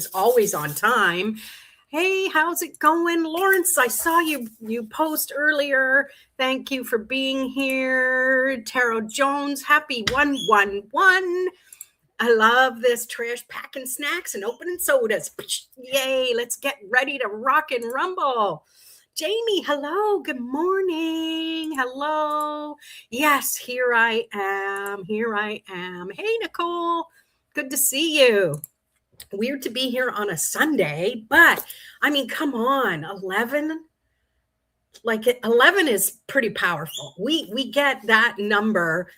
is always on time. Hey, how's it going, Lawrence? I saw you post earlier. Thank you for being here. Taro Jones, happy 111. I love this trash packing snacks and opening sodas. Yay, let's get ready to rock and rumble. Jamie, hello, good morning. Hello. Yes, here I am. Here I am. Hey, Nicole, good to see you. Weird to be here on a Sunday, but I mean, come on, 11, like 11 is pretty powerful. We get that number,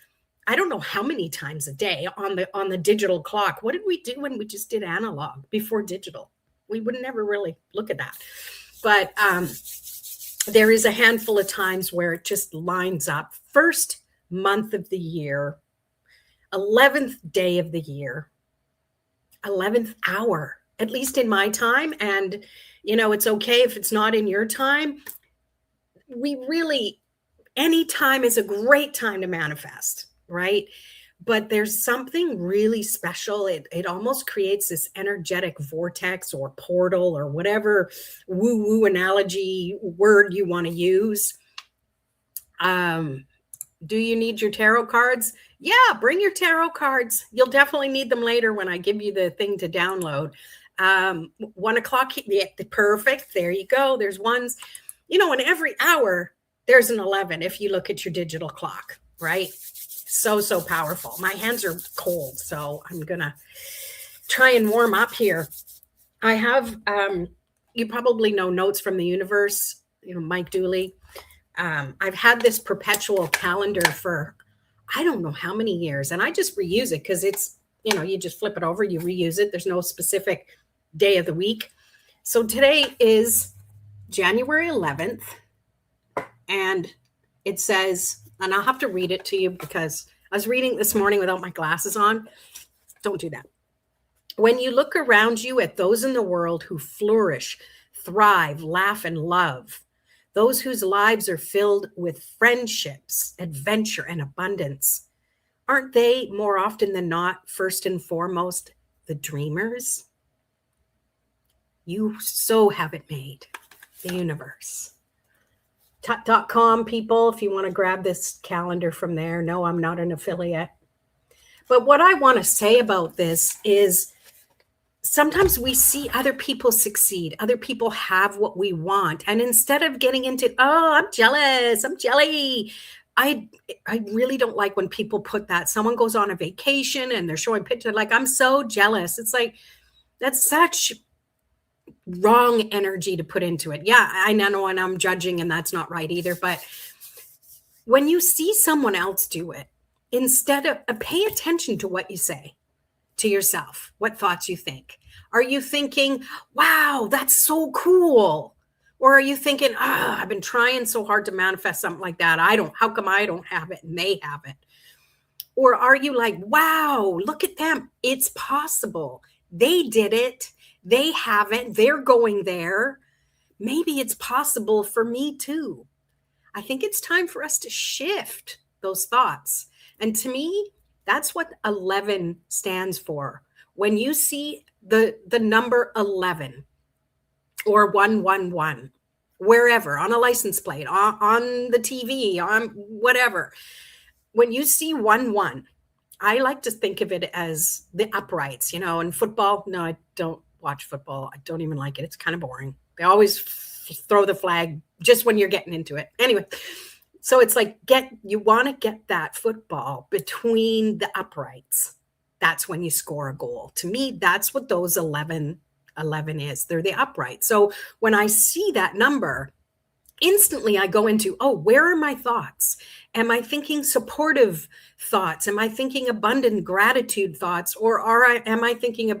I don't know how many times a day on the digital clock. What did we do when we just did analog before digital? We would never really look at that. But there is a handful of times where it just lines up. First month of the year, 11th day of the year, 11th hour, at least in my time. And, it's okay if it's not in your time. Any time is a great time to manifest, right? But there's something really special. It almost creates this energetic vortex or portal or whatever woo-woo analogy word you want to use. Do you need your tarot cards? Yeah, bring your tarot cards. You'll definitely need them later when I give you the thing to download. 1 o'clock, yeah, perfect. There you go. There's ones, in every hour, there's an 11 if you look at your digital clock, right? So powerful. My hands are cold, so I'm going to try and warm up here. I have, you probably know Notes from the Universe, Mike Dooley. I've had this perpetual calendar for, I don't know how many years, and I just reuse it because it's, you just flip it over, you reuse it. There's no specific day of the week. So today is January 11th, and it says, and I'll have to read it to you because I was reading this morning without my glasses on. Don't do that. When you look around you at those in the world who flourish, thrive, laugh, and love, those whose lives are filled with friendships, adventure, and abundance, aren't they more often than not, first and foremost, the dreamers? You so have it made, the universe. Tut.com people, if you want to grab this calendar from there. No, I'm not an affiliate. But what I want to say about this is sometimes we see other people succeed. Other people have what we want. And instead of getting into, I'm jealous, I'm jelly. I really don't like when people put that. Someone goes on a vacation and they're showing pictures like, I'm so jealous. It's like, that's such wrong energy to put into it. Yeah, I know, and I'm judging, and that's not right either. But when you see someone else do it, instead of pay attention to what you say to yourself, what thoughts you think. Are you thinking, wow, that's so cool? Or are you thinking, I've been trying so hard to manifest something like that. How come I don't have it and they have it? Or are you like, wow, look at them. It's possible. They did it. They haven't. They're going there. Maybe it's possible for me too. I think it's time for us to shift those thoughts. And to me, that's what 11 stands for. When you see the number 11 or 111, wherever, on a license plate, on the TV, on whatever, when you see 11, I like to think of it as the uprights, in football. No, I don't watch football. I don't even like it. It's kind of boring. They always throw the flag just when you're getting into it. Anyway, so it's like you want to get that football between the uprights. That's when you score a goal. To me, that's what those 11 is. They're the uprights. So when I see that number, instantly I go into, where are my thoughts? Am I thinking supportive thoughts? Am I thinking abundant gratitude thoughts? Or am I thinking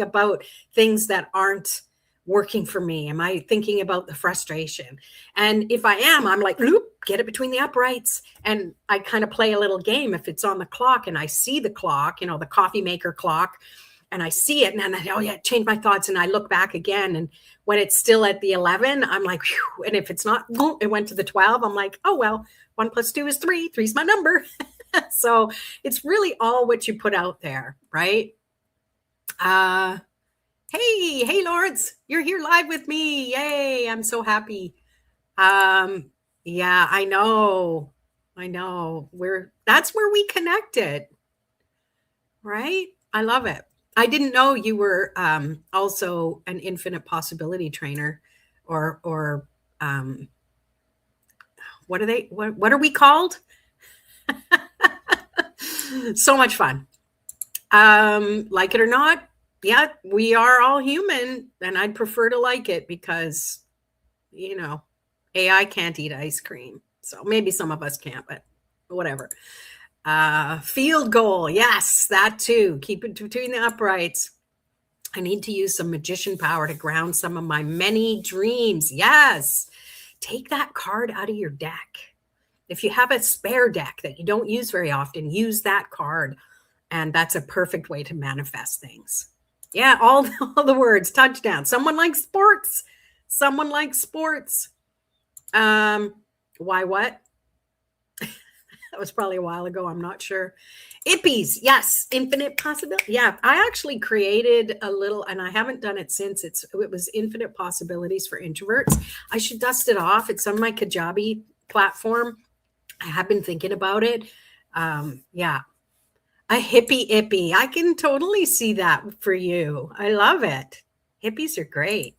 about things that aren't working for me? Am I thinking about the frustration? And if I am, I'm like, get it between the uprights. And I kind of play a little game. If it's on the clock and I see the clock, the coffee maker clock, and I see it, and then I change my thoughts, and I look back again. And when it's still at the 11, I'm like, whew. And if it's not, it went to the 12. I'm like, 1 + 2 is 3. 3's my number. So it's really all what you put out there, right? Uh, hey, Lords, you're here live with me. Yay, I'm so happy. Um, yeah, I know. I know. That's where we connected, right? I love it. I didn't know you were also an infinite possibility trainer or um what are we called? So much fun. Like it or not, yeah, we are all human, and I'd prefer to like it because, you know, AI can't eat ice cream. So maybe some of us can't, but whatever. Field goal. Yes, that too. Keep it between the uprights. I need to use some magician power to ground some of my many dreams. Yes. Take that card out of your deck. If you have a spare deck that you don't use very often, use that card. And that's a perfect way to manifest things. Yeah, all the words. Touchdown. Someone likes sports. Someone likes sports. Why what? That was probably a while ago. I'm not sure. Ippies, yes, infinite possibility. Yeah, I actually created a little, and I haven't done it since. It was infinite possibilities for introverts. I should dust it off. It's on my Kajabi platform. I have been thinking about it. Yeah, a hippie ippy. I can totally see that for you. I love it. Hippies are great.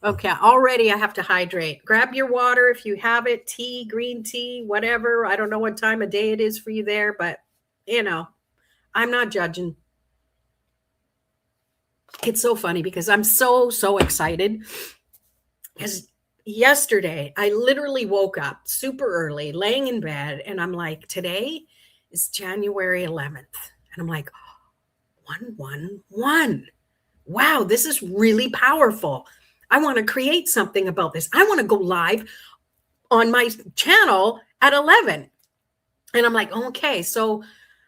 Okay, already I have to hydrate. Grab your water if you have it, tea, green tea, whatever. I don't know what time of day it is for you there, but you know, I'm not judging. It's so funny because I'm so excited because yesterday I literally woke up super early, laying in bed, and I'm like, today is January 11th. And I'm like, 111. Wow, this is really powerful. I want to create something about this. I want to go live on my channel at 11. And I'm like, okay, so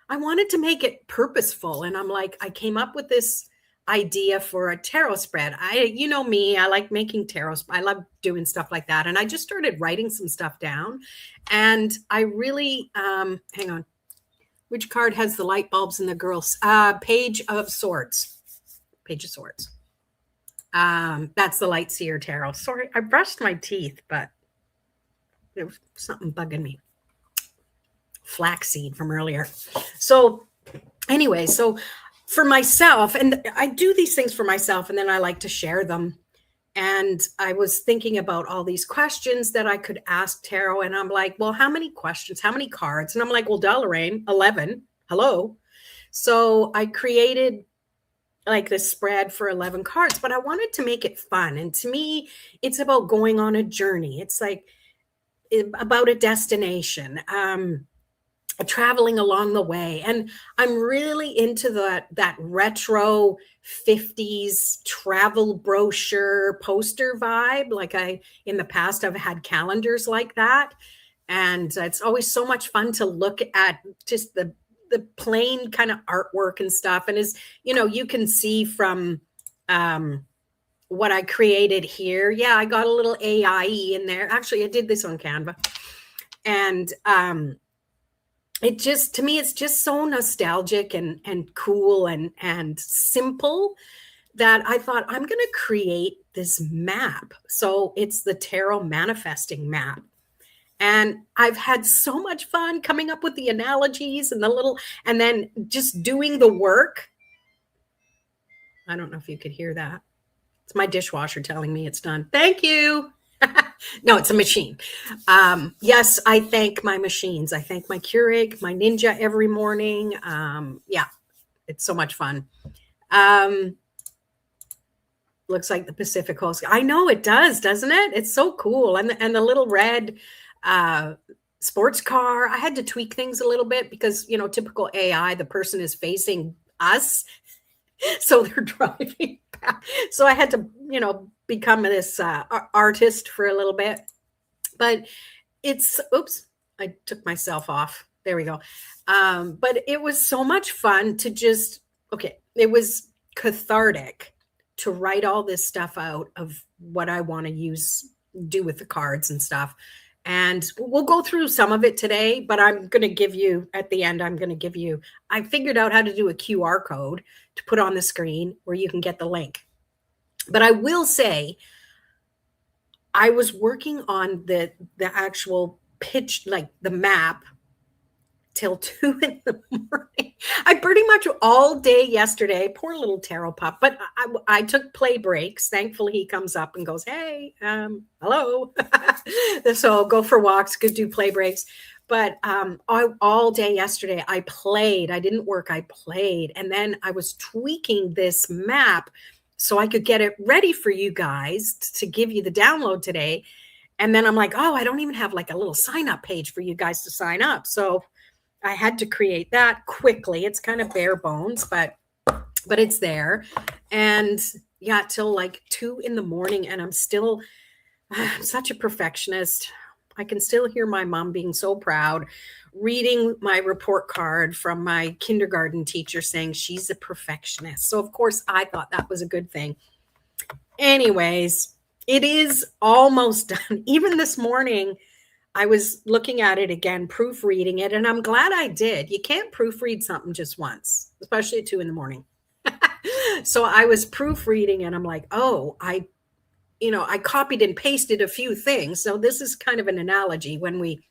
I wanted to make it purposeful. And I'm like, I came up with this idea for a tarot spread. You know me, I like making tarot. I love doing stuff like that. And I just started writing some stuff down. And I really, hang on. Which card has the light bulbs in the girls? Page of Swords. Page of Swords. That's the Light Seer Tarot. Sorry, I brushed my teeth, but there was something bugging me. Flaxseed from earlier. So anyway, so for myself, and I do these things for myself, and then I like to share them. And I was thinking about all these questions that I could ask tarot. And I'm like, well, how many questions? How many cards? And I'm like, well, Lorraine, 11. Hello. So I created like this spread for 11 cards, but I wanted to make it fun. And to me, it's about going on a journey. It's like about a destination, traveling along the way. And I'm really into that retro 50s travel brochure poster vibe. Like in the past, I've had calendars like that. And it's always so much fun to look at just the plain kind of artwork and stuff. And as you know, you can see from what I created here. Yeah, I got a little AI in there. Actually, I did this on Canva. And it just, to me, it's just so nostalgic and cool and simple that I thought I'm going to create this map. So it's the tarot manifesting map. And I've had so much fun coming up with the analogies and then just doing the work. I don't know if you could hear that. It's my dishwasher telling me it's done. Thank you. No, it's a machine. Yes, I thank my machines. I thank my Keurig, my Ninja every morning. Yeah, it's so much fun. Looks like the Pacific Coast. I know it does, doesn't it? It's so cool. And the little red sports car. I had to tweak things a little bit because, you know, typical AI, the person is facing us. So they're driving back. So I had to, you know, become this artist for a little bit. But it's, oops, I took myself off. There we go. But it was so much fun to just, okay, it was cathartic to write all this stuff out of what I want to do with the cards and stuff. And we'll go through some of it today, but I'm going to give you at the end, I figured out how to do a QR code to put on the screen where you can get the link. But I will say, I was working on the actual pitch, like the map, till 2 a.m. I pretty much all day yesterday, poor little Taro pup, but I took play breaks. Thankfully, he comes up and goes, hey, hello. So I'll go for walks, go do play breaks. But all day yesterday, I played. I didn't work, I played. And then I was tweaking this map so I could get it ready for you guys to give you the download today. And then I'm like, oh, I don't even have like a little sign up page for you guys to sign up. So I had to create that quickly. It's kind of bare bones, but it's there. And yeah, till like 2 a.m. And I'm such a perfectionist. I can still hear my mom being so proud, reading my report card from my kindergarten teacher saying she's a perfectionist. So of course I thought that was a good thing. Anyways, it is almost done. Even this morning, I was looking at it again, proofreading it, and I'm glad I did. You can't proofread something just once, especially at 2 a.m. So I was proofreading and I'm like, oh, I copied and pasted a few things. So this is kind of an analogy when we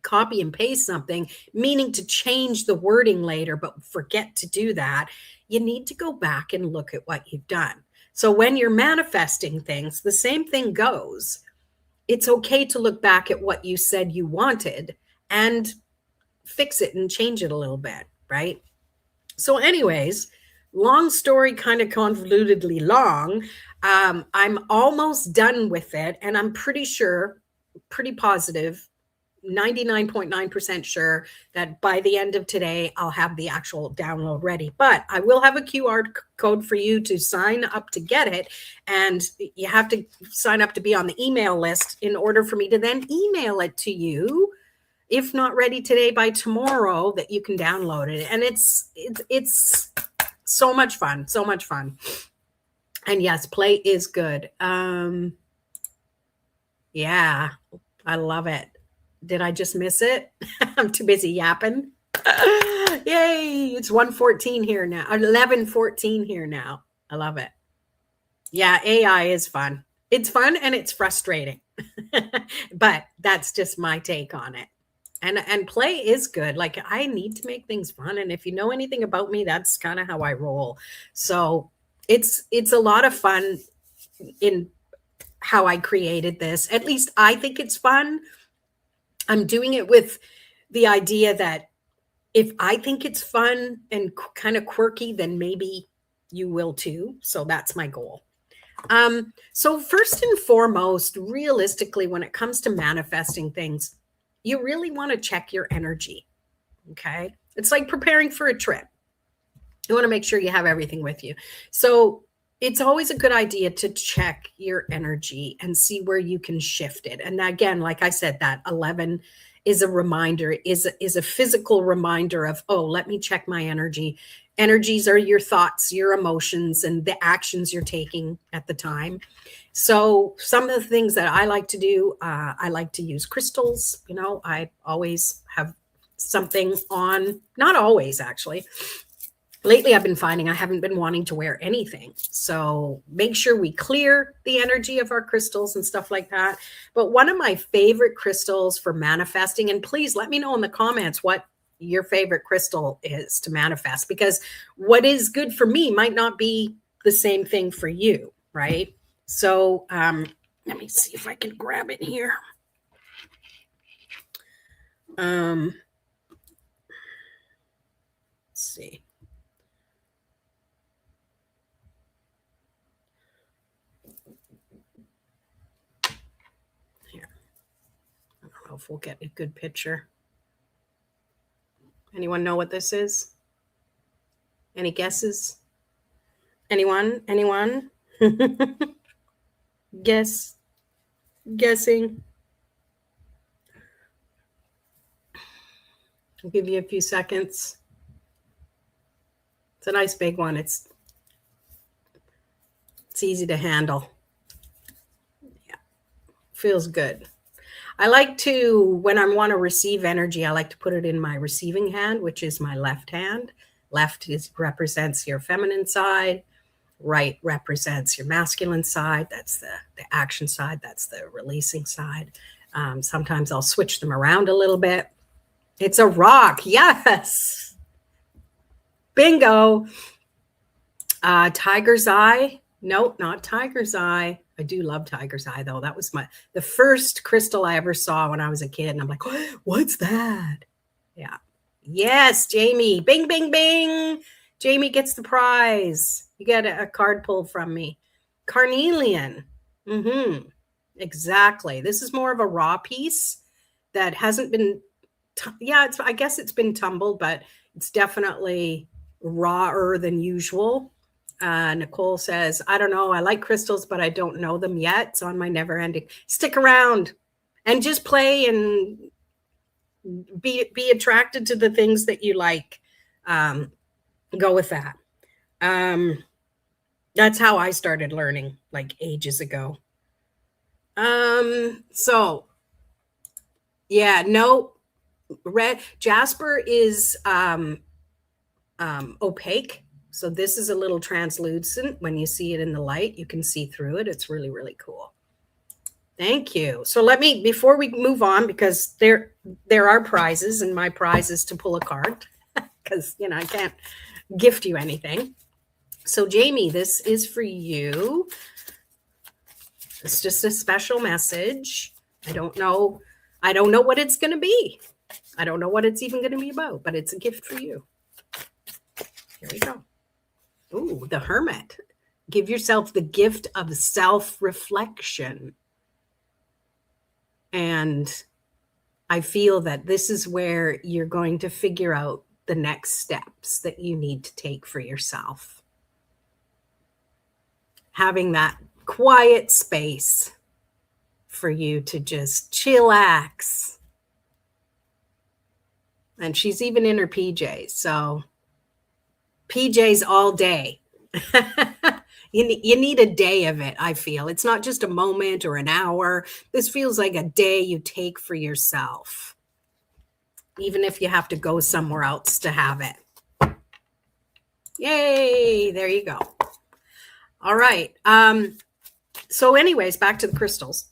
copy and paste something, meaning to change the wording later, but forget to do that. You need to go back and look at what you've done. So when you're manifesting things, the same thing goes. It's okay to look back at what you said you wanted and fix it and change it a little bit, right? So anyways, long story, kind of convolutedly long. I'm almost done with it. And I'm pretty positive, 99.9% sure that by the end of today, I'll have the actual download ready. But I will have a QR code for you to sign up to get it. And you have to sign up to be on the email list in order for me to then email it to you. If not ready today, by tomorrow, that you can download it. And it's so much fun, so much fun. And yes, play is good. Yeah, I love it. Did I just miss it? I'm too busy yapping. Yay, it's 1:14 here now, 11:14 here now. I love it. Yeah, AI is fun. It's fun and it's frustrating. But that's just my take on it. And play is good. Like, I need to make things fun. And if you know anything about me, that's kind of how I roll. So it's a lot of fun in how I created this. At least I think it's fun. I'm doing it with the idea that if I think it's fun and kind of quirky, then maybe you will too. So that's my goal. So first and foremost, realistically, when it comes to manifesting things, you really want to check your energy. Okay. It's like preparing for a trip. You want to make sure you have everything with you. So it's always a good idea to check your energy and see where you can shift it. And again, like I said, that 11 is a reminder, is a physical reminder of, oh, let me check my energy. Energies are your thoughts, your emotions, and the actions you're taking at the time. So some of the things that I like to do, I like to use crystals. I always have something on, not always actually. Lately, I've been finding I haven't been wanting to wear anything. So make sure we clear the energy of our crystals and stuff like that. But one of my favorite crystals for manifesting, and please let me know in the comments what your favorite crystal is to manifest, because what is good for me might not be the same thing for you, right? So let me see if I can grab it here. Let's see. If we'll get a good picture. Anyone know what this is? Any guesses? Anyone? Guessing. I'll give you a few seconds. It's a nice big one. It's easy to handle. Yeah, feels good. I like to, when I want to receive energy, I like to put it in my receiving hand, which is my left hand. Left represents your feminine side. Right represents your masculine side. That's the action side. That's the releasing side. Sometimes I'll switch them around a little bit. It's a rock. Yes. Bingo. Tiger's eye. Nope, not tiger's eye. I do love tiger's eye, though. That was the first crystal I ever saw when I was a kid. And I'm like, what's that? Yeah. Yes, Jamie. Bing, bing, bing. Jamie gets the prize. You get a card pulled from me. Carnelian. Exactly. This is more of a raw piece that hasn't been, I guess it's been tumbled, but it's definitely rawer than usual. Nicole says, I don't know. I like crystals, but I don't know them yet. It's on my never ending. Stick around and just play and be attracted to the things that you like. Go with that. That's how I started learning, like ages ago. So yeah, no, red jasper is opaque. So this is a little translucent. When you see it in the light, you can see through it. It's really, really cool. Thank you. So before we move on, because there are prizes, and my prize is to pull a card because, I can't gift you anything. So Jamie, this is for you. It's just a special message. I don't know what it's going to be. I don't know what it's even going to be about, but it's a gift for you. Here we go. Ooh, the Hermit. Give yourself the gift of self-reflection. And I feel that this is where you're going to figure out the next steps that you need to take for yourself. Having that quiet space for you to just chillax. And she's even in her PJs. So PJs all day. You need a day of it, I feel. It's not just a moment or an hour. This feels like a day you take for yourself, even if you have to go somewhere else to have it. Yay, there you go. All right. So anyways, back to the crystals.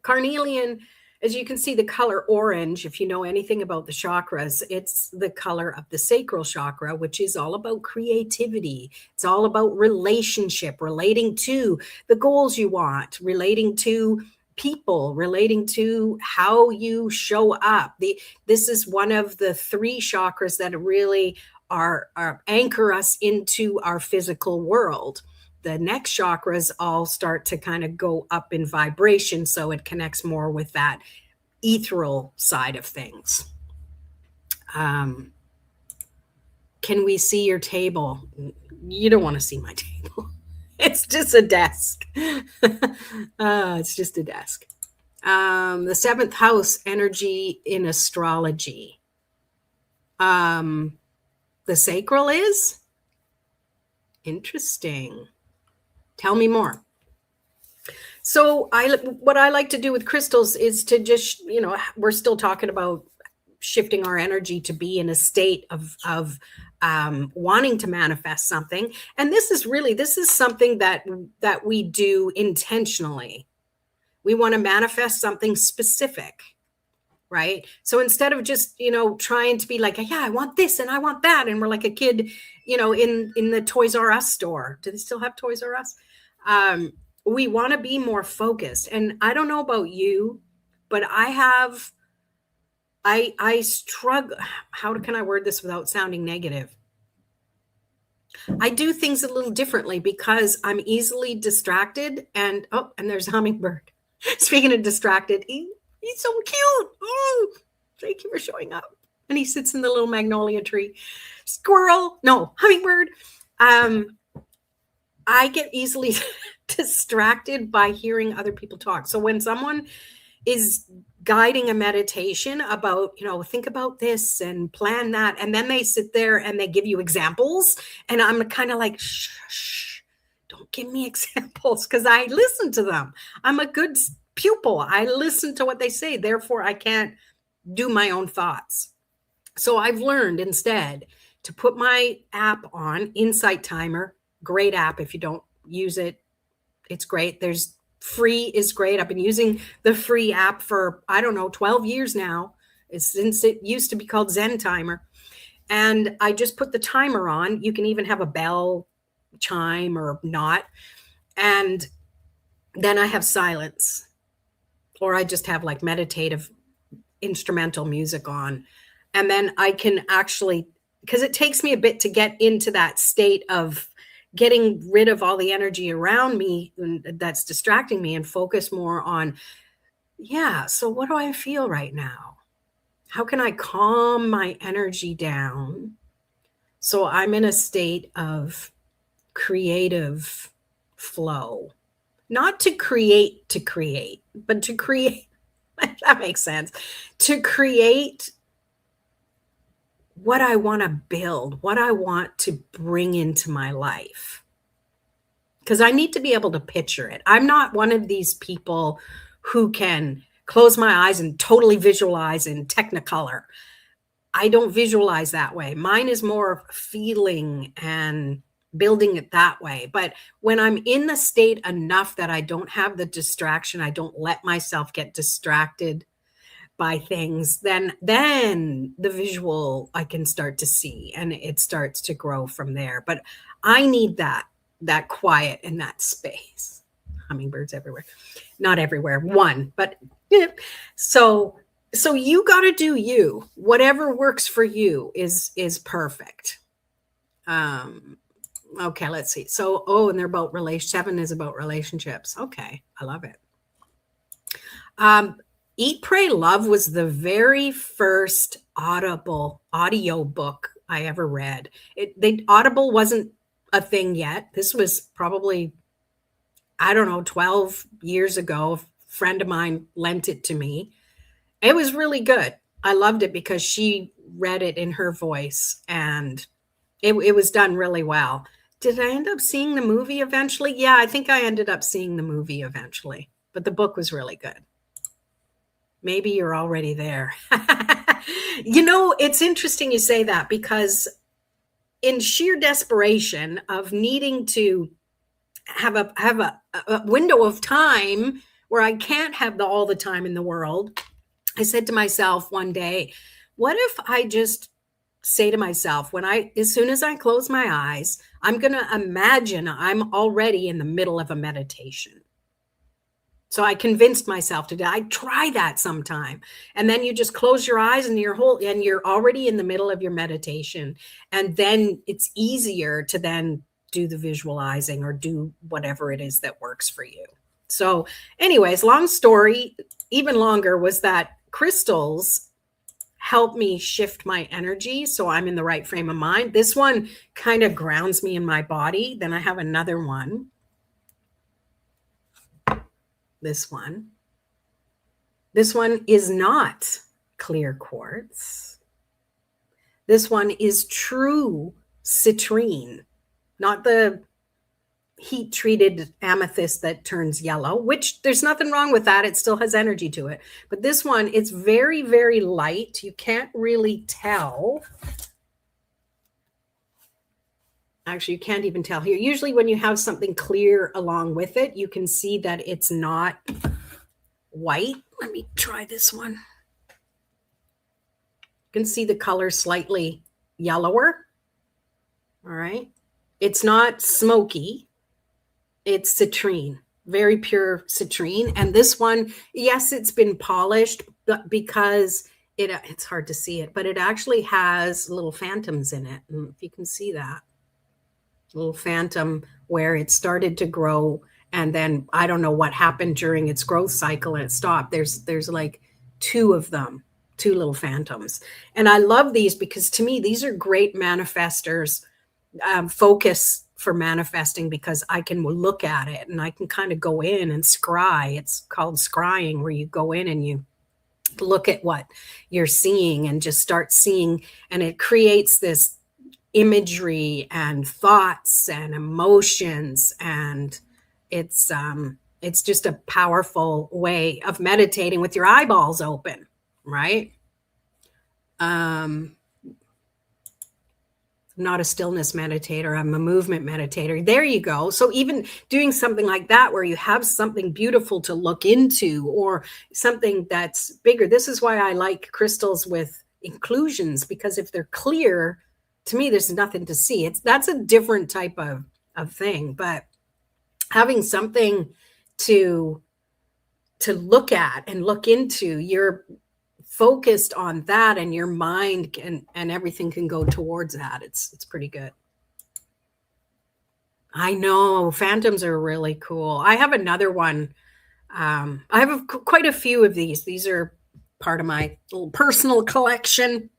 Carnelian, as you can see, the color orange, if you know anything about the chakras, it's the color of the sacral chakra, which is all about creativity. It's all about relationship, relating to the goals you want, relating to people, relating to how you show up. This is one of the 3 chakras that really are anchor us into our physical world. The next chakras all start to kind of go up in vibration, so it connects more with that ethereal side of things. Can we see your table? You don't want to see my table. It's just a desk. It's just a desk. The 7th house energy in astrology. The sacral is interesting. Tell me more. So what I like to do with crystals is to just, we're still talking about shifting our energy to be in a state of wanting to manifest something. And this is something that we do intentionally. We want to manifest something specific, right? So instead of just, trying to be like, yeah, I want this and I want that. And we're like a kid, in the Toys R Us store. Do they still have Toys R Us? We want to be more focused. And I don't know about you, but I struggle. How can I word this without sounding negative? I do things a little differently because I'm easily distracted. And there's Hummingbird. Speaking of distracted, he's so cute. Oh, thank you for showing up. And he sits in the little magnolia tree. Hummingbird. I get easily distracted by hearing other people talk. So when someone is guiding a meditation about, think about this and plan that, and then they sit there and they give you examples, and I'm kind of like, shh, don't give me examples, because I listen to them. I'm a good pupil. I listen to what they say. Therefore, I can't do my own thoughts. So I've learned instead to put my app on, Insight Timer. Great app. If you don't use it, it's great. There's free is great. I've been using the free app for, I don't know, 12 years now. Since it used to be called Zen Timer. And I just put the timer on. You can even have a bell chime or not. And then I have silence, or I just have like meditative instrumental music on. And then I can actually, because it takes me a bit to get into that state of getting rid of all the energy around me that's distracting me and focus more on, yeah, so what do I feel right now? How can I calm my energy down so I'm in a state of creative flow? Not to create, but to create, that makes sense, to create what I want to build, what I want to bring into my life. Because I need to be able to picture it. I'm not one of these people who can close my eyes and totally visualize in Technicolor. I don't visualize that way. Mine is more feeling and building it that way. But when I'm in the state enough that I don't have the distraction, I don't let myself get distracted by things, then the visual I can start to see, and it starts to grow from there. But I need that quiet in that space. Hummingbirds everywhere. Not everywhere, one, but yeah. So you got to do you. Whatever works for you is perfect. Okay, let's see. So, and they're about 7 is about relationships. Okay, I love it. Eat, Pray, Love was the very first audio book I ever read. Audible wasn't a thing yet. This was probably, I don't know, 12 years ago. A friend of mine lent it to me. It was really good. I loved it because she read it in her voice, and it was done really well. Did I end up seeing the movie eventually? Yeah, I think I ended up seeing the movie eventually, but the book was really good. Maybe you're already there. It's interesting you say that, because in sheer desperation of needing to have a window of time where I can't have all the time in the world, I said to myself one day, what if I just say to myself, as soon as I close my eyes, I'm going to imagine I'm already in the middle of a meditation. So I convinced myself to try that sometime. And then you just close your eyes and you're already in the middle of your meditation. And then it's easier to then do the visualizing or do whatever it is that works for you. So anyways, long story, even longer, was that crystals help me shift my energy so I'm in the right frame of mind. This one kind of grounds me in my body. Then I have another one. This one is not clear quartz. This one is true citrine, not the heat treated amethyst that turns yellow, which there's nothing wrong with that. It still has energy to it. But this one, it's very, very light. You can't really tell. Actually, you can't even tell here. Usually when you have something clear along with it, you can see that it's not white. Let me try this one. You can see the color slightly yellower. All right. It's not smoky. It's citrine, very pure citrine. And this one, yes, it's been polished, but because it's hard to see it, but it actually has little phantoms in it. And if you can see that. Little phantom where it started to grow, and then I don't know what happened during its growth cycle and it stopped. There's like 2 of them, 2 little phantoms. And I love these because to me these are great manifestors, focus for manifesting, because I can look at it and I can kind of go in and scry. It's called scrying, where you go in and you look at what you're seeing and just start seeing, and it creates this imagery and thoughts and emotions, and it's It's just a powerful way of meditating with your eyeballs open, right? I'm not a stillness meditator. I'm a movement meditator. There you go. So even doing something like that, where you have something beautiful to look into or something that's bigger. This is why I like crystals with inclusions, because if they're clear, to me, there's nothing to see. That's a different type of thing. But having something to look at and look into, you're focused on that, and your mind and everything can go towards that. It's pretty good. I know phantoms are really cool. I have another one. I have quite a few of these. These are part of my little personal collection.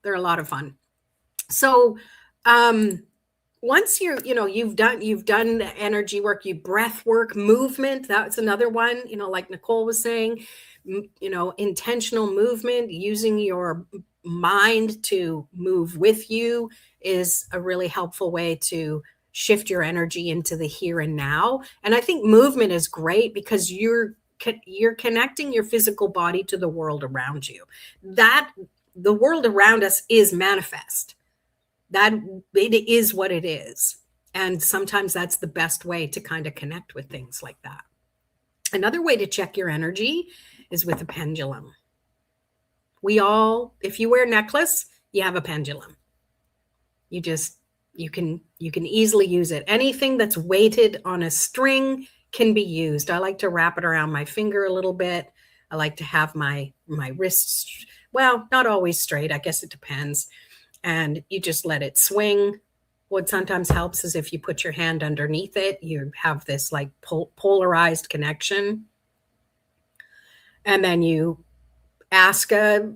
They're a lot of fun. So once you've done the energy work, you breath work, movement, that's another one, like Nicole was saying, intentional movement, using your mind to move with you is a really helpful way to shift your energy into the here and now. And I think movement is great because you're connecting your physical body to the world around you. That the world around us is manifest. That it is what it is. And sometimes that's the best way to kind of connect with things like that. Another way to check your energy is with a pendulum. If you wear a necklace, you have a pendulum. You can easily use it. Anything that's weighted on a string can be used. I like to wrap it around my finger a little bit. I like to have my wrists, well, not always straight. I guess it depends. And you just let it swing. What sometimes helps is if you put your hand underneath it, you have this like polarized connection. And then you ask a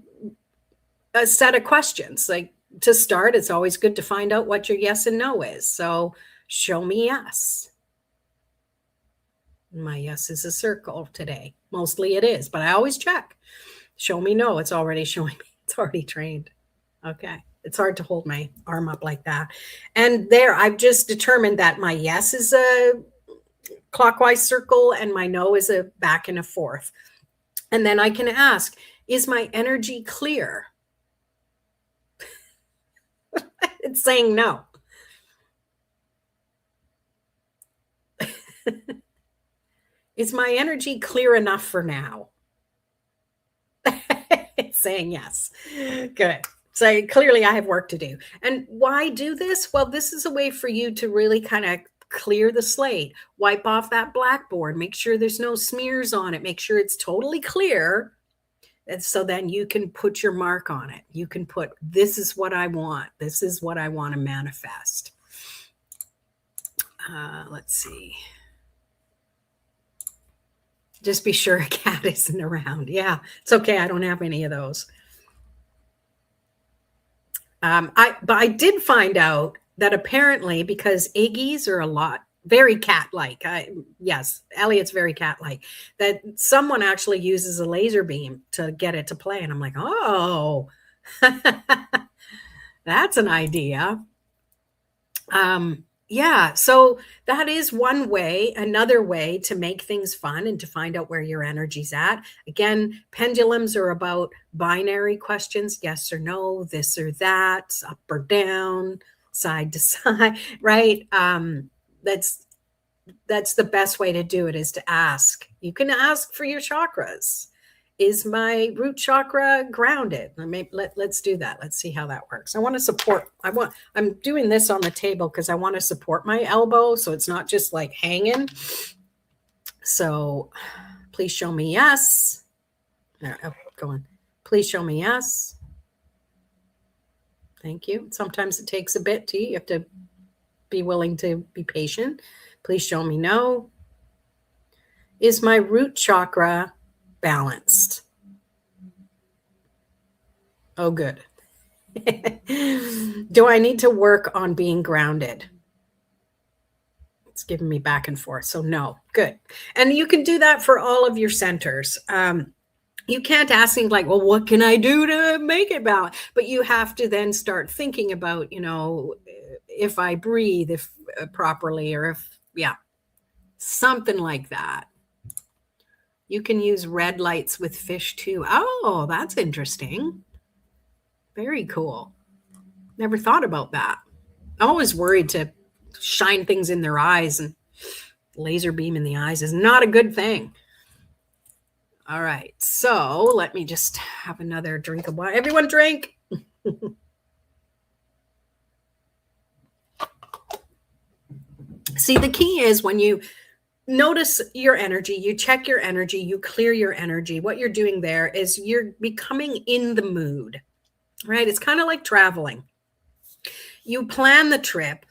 set of questions. Like, to start, it's always good to find out what your yes and no is. So show me yes. My yes is a circle today. Mostly it is, but I always check. Show me no. It's already showing me. It's already trained. Okay. It's hard to hold my arm up like that. And there, I've just determined that my yes is a clockwise circle and my no is a back and a forth. And then I can ask, is my energy clear? It's saying no. Is my energy clear enough for now? It's saying yes. Good. So clearly I have work to do. And why do this? Well, this is a way for you to really kind of clear the slate, wipe off that blackboard, make sure there's no smears on it, make sure it's totally clear. And so then you can put your mark on it. You can put, this is what I want. This is what I want to manifest. Let's see. Just be sure a cat isn't around. Yeah, it's okay. I don't have any of those. But I did find out that apparently, because Iggy's are very cat-like. Yes, Elliot's very cat-like. That someone actually uses a laser beam to get it to play, and I'm like, oh, that's an idea. Yeah, so that is one way. Another way to make things fun and to find out where your energy's at. Again, pendulums are about binary questions, yes or no, this or that, up or down, side to side, right? That's the best way to do it, is to ask. You can ask for your chakras. Is my root chakra grounded? Let's do that. Let's see how that works. I want to support. I'm doing this on the table because I want to support my elbow, so it's not just like hanging. So please show me yes. There, go on. Please show me yes. Thank you. Sometimes it takes a bit too. You have to be willing to be patient. Please show me no. Is my root chakra balanced? Oh, good. Do I need to work on being grounded? It's giving me back and forth. So no, good. And you can do that for all of your centers. You can't ask things like, well, what can I do to make it balanced? But you have to then start thinking about, if I breathe properly, or if, something like that. You can use red lights with fish too. Oh, that's interesting. Very cool. Never thought about that. I'm always worried to shine things in their eyes, and laser beam in the eyes is not a good thing. All right. So let me just have another drink of water. Everyone drink. See, the key is when you notice your energy, you check your energy, you clear your energy. What you're doing there is you're becoming in the mood, right? It's kind of like traveling. You plan the trip.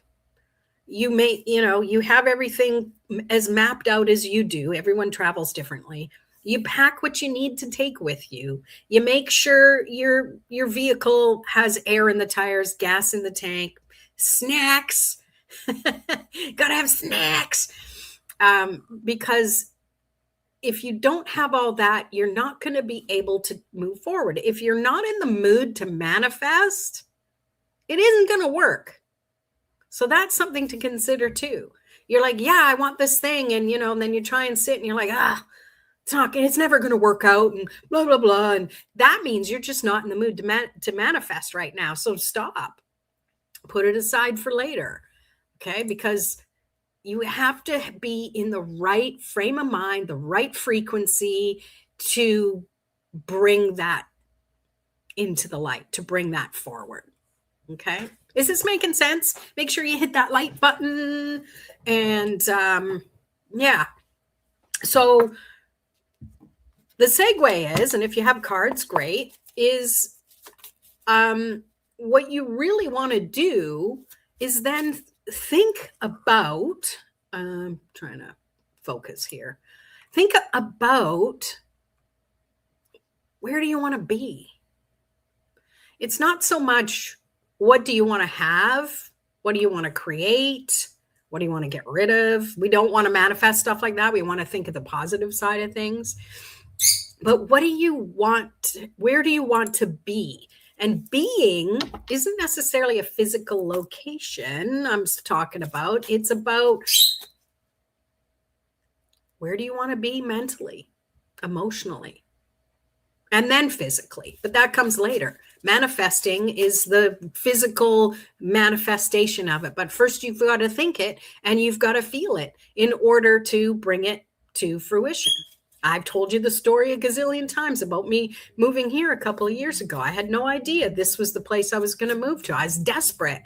You may, you have everything as mapped out as you do. Everyone travels differently. You pack what you need to take with you. You make sure your vehicle has air in the tires, gas in the tank, snacks. Gotta have snacks. Because if you don't have all that, you're not going to be able to move forward. If you're not in the mood to manifest, it isn't going to work. So that's something to consider too. You're like, yeah, I want this thing. And, and then you try and sit and you're like, it's never going to work out and blah, blah, blah. And that means you're just not in the mood to manifest right now. So stop, put it aside for later. Okay. Because you have to be in the right frame of mind, the right frequency to bring that into the light, to bring that forward. Okay. Is this making sense? Make sure you hit that like button. And yeah. So the segue is, and if you have cards, great, is what you really want to do is then think about, I'm trying to focus here. Think about, where do you want to be? It's not so much what do you want to have? What do you want to create? What do you want to get rid of? We don't want to manifest stuff like that. We want to think of the positive side of things. But what do you want? Where do you want to be? And being isn't necessarily a physical location I'm talking about. It's about where do you want to be mentally, emotionally, and then physically. But that comes later. Manifesting is the physical manifestation of it. But first you've got to think it and you've got to feel it in order to bring it to fruition. I've told you the story a gazillion times about me moving here a couple of years ago. I had no idea this was the place I was going to move to. I was desperate.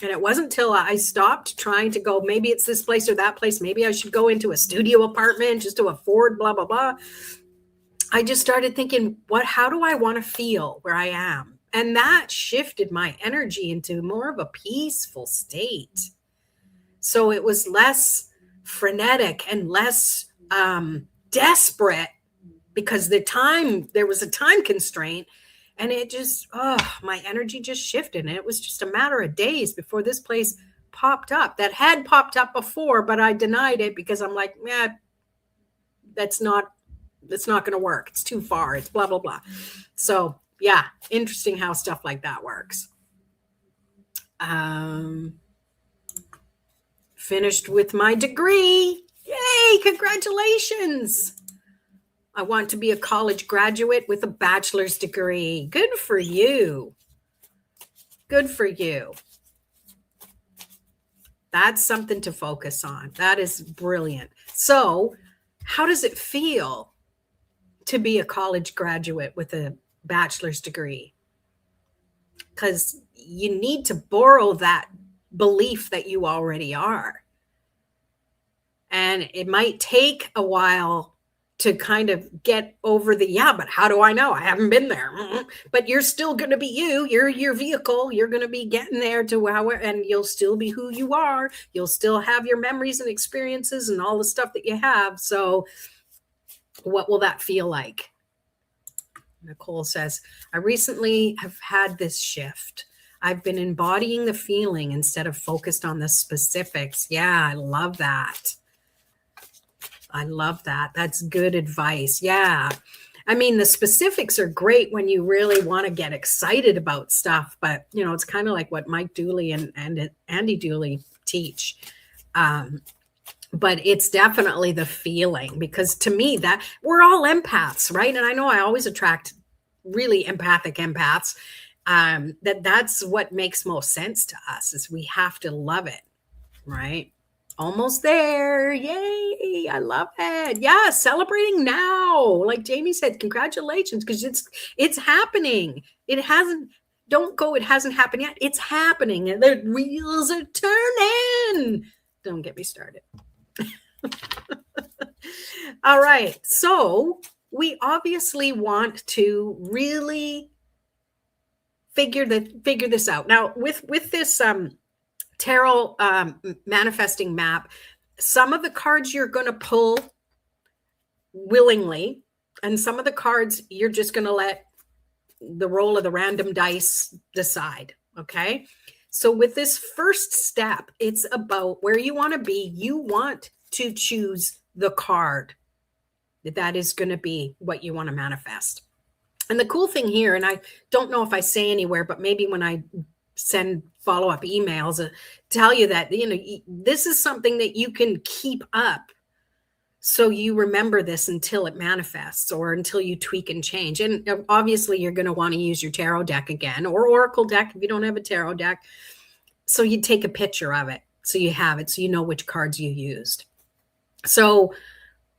And it wasn't until I stopped trying to go, maybe it's this place or that place. Maybe I should go into a studio apartment just to afford blah, blah, blah. I just started thinking, how do I want to feel where I am? And that shifted my energy into more of a peaceful state. So it was less frenetic and less desperate because there was a time constraint, and it just, my energy just shifted. And it was just a matter of days before this place popped up that had popped up before, but I denied it because I'm like, that's not going to work. It's too far. It's blah, blah, blah. So yeah, interesting how stuff like that works. Finished with my degree. Yay, congratulations. I want to be a college graduate with a bachelor's degree. Good for you. Good for you. That's something to focus on. That is brilliant. So, how does it feel to be a college graduate with a bachelor's degree? Because you need to borrow that belief that you already are. And it might take a while to kind of get over but how do I know? I haven't been there. But you're still going to be you. You're your vehicle. You're going to be getting there and you'll still be who you are. You'll still have your memories and experiences and all the stuff that you have. So what will that feel like? Nicole says, I recently have had this shift. I've been embodying the feeling instead of focused on the specifics. Yeah, I love that. I love that. That's good advice. Yeah. I mean, the specifics are great when you really want to get excited about stuff, but it's kind of like what Mike Dooley and Andy Dooley teach. but it's definitely the feeling, because to me, that we're all empaths, right? And I know I always attract really empathic empaths. That's what makes most sense to us, is we have to love it, right? Almost there. Yay. I love it. Yeah, celebrating now. Like Jamie said, congratulations, because it's happening. It hasn't, don't go, it hasn't happened yet. It's happening, and the wheels are turning. Don't get me started. All right. So we obviously want to really figure this out. Now with this tarot manifesting map, some of the cards you're going to pull willingly, and some of the cards you're just going to let the roll of the random dice decide. Okay. So with this first step, it's about where you want to be. You want to choose the card that is going to be what you want to manifest. And the cool thing here, and I don't know if I say anywhere, but maybe when I send follow-up emails, tell you that, this is something that you can keep up, so you remember this until it manifests, or until you tweak and change. And obviously you're going to want to use your tarot deck again, or oracle deck if you don't have a tarot deck. So you take a picture of it, so you have it, so you know which cards you used. So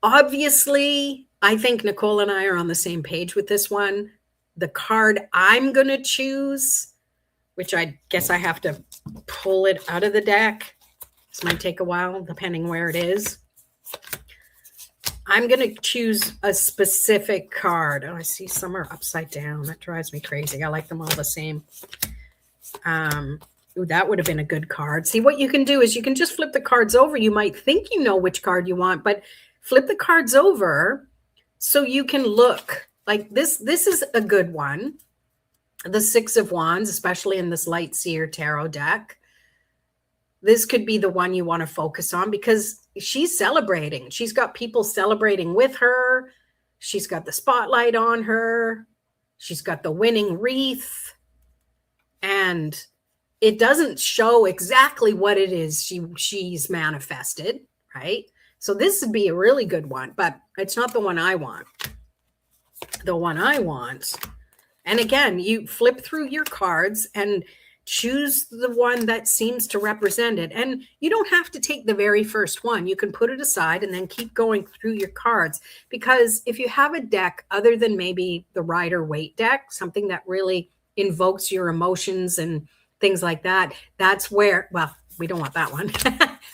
obviously, I think Nicole and I are on the same page with this one. The card I'm going to choose, which I guess I have to pull it out of the deck. This might take a while, depending where it is. I'm going to choose a specific card. Oh, I see some are upside down. That drives me crazy. I like them all the same. Ooh, that would have been a good card. See, what you can do is you can just flip the cards over. You might think you know which card you want, but flip the cards over so you can look. Like this is a good one. The Six of Wands, especially in this Light Seer tarot deck. This could be the one you want to focus on, because she's celebrating. She's got people celebrating with her. She's got the spotlight on her. She's got the winning wreath. And it doesn't show exactly what it is she's manifested, right? So this would be a really good one, but it's not the one I want. The one I want. And again, you flip through your cards and choose the one that seems to represent it. And you don't have to take the very first one. You can put it aside and then keep going through your cards. Because if you have a deck other than maybe the Rider-Waite deck, something that really invokes your emotions and things like that, that's where, well, we don't want that one.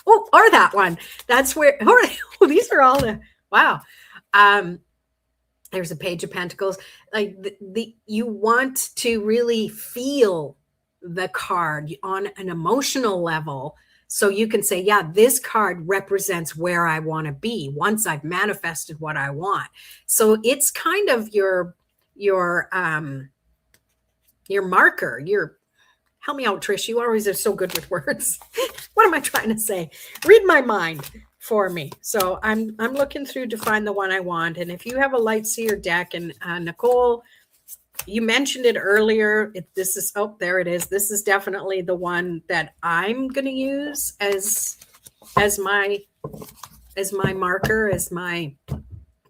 Oh, or that one. That's where, oh, these are all the, wow. There's a Page of Pentacles. Like you want to really feel the card on an emotional level, so you can say, yeah, this card represents where I want to be once I've manifested what I want. So it's kind of your marker. Help me out, Trish. You always are so good with words. What am I trying to say? Read my mind for me. So I'm looking through to find the one I want. And if you have a Light Seer deck, and Nicole, you mentioned it earlier. This is, oh, there it is. This is definitely the one that I'm going to use as my marker, as my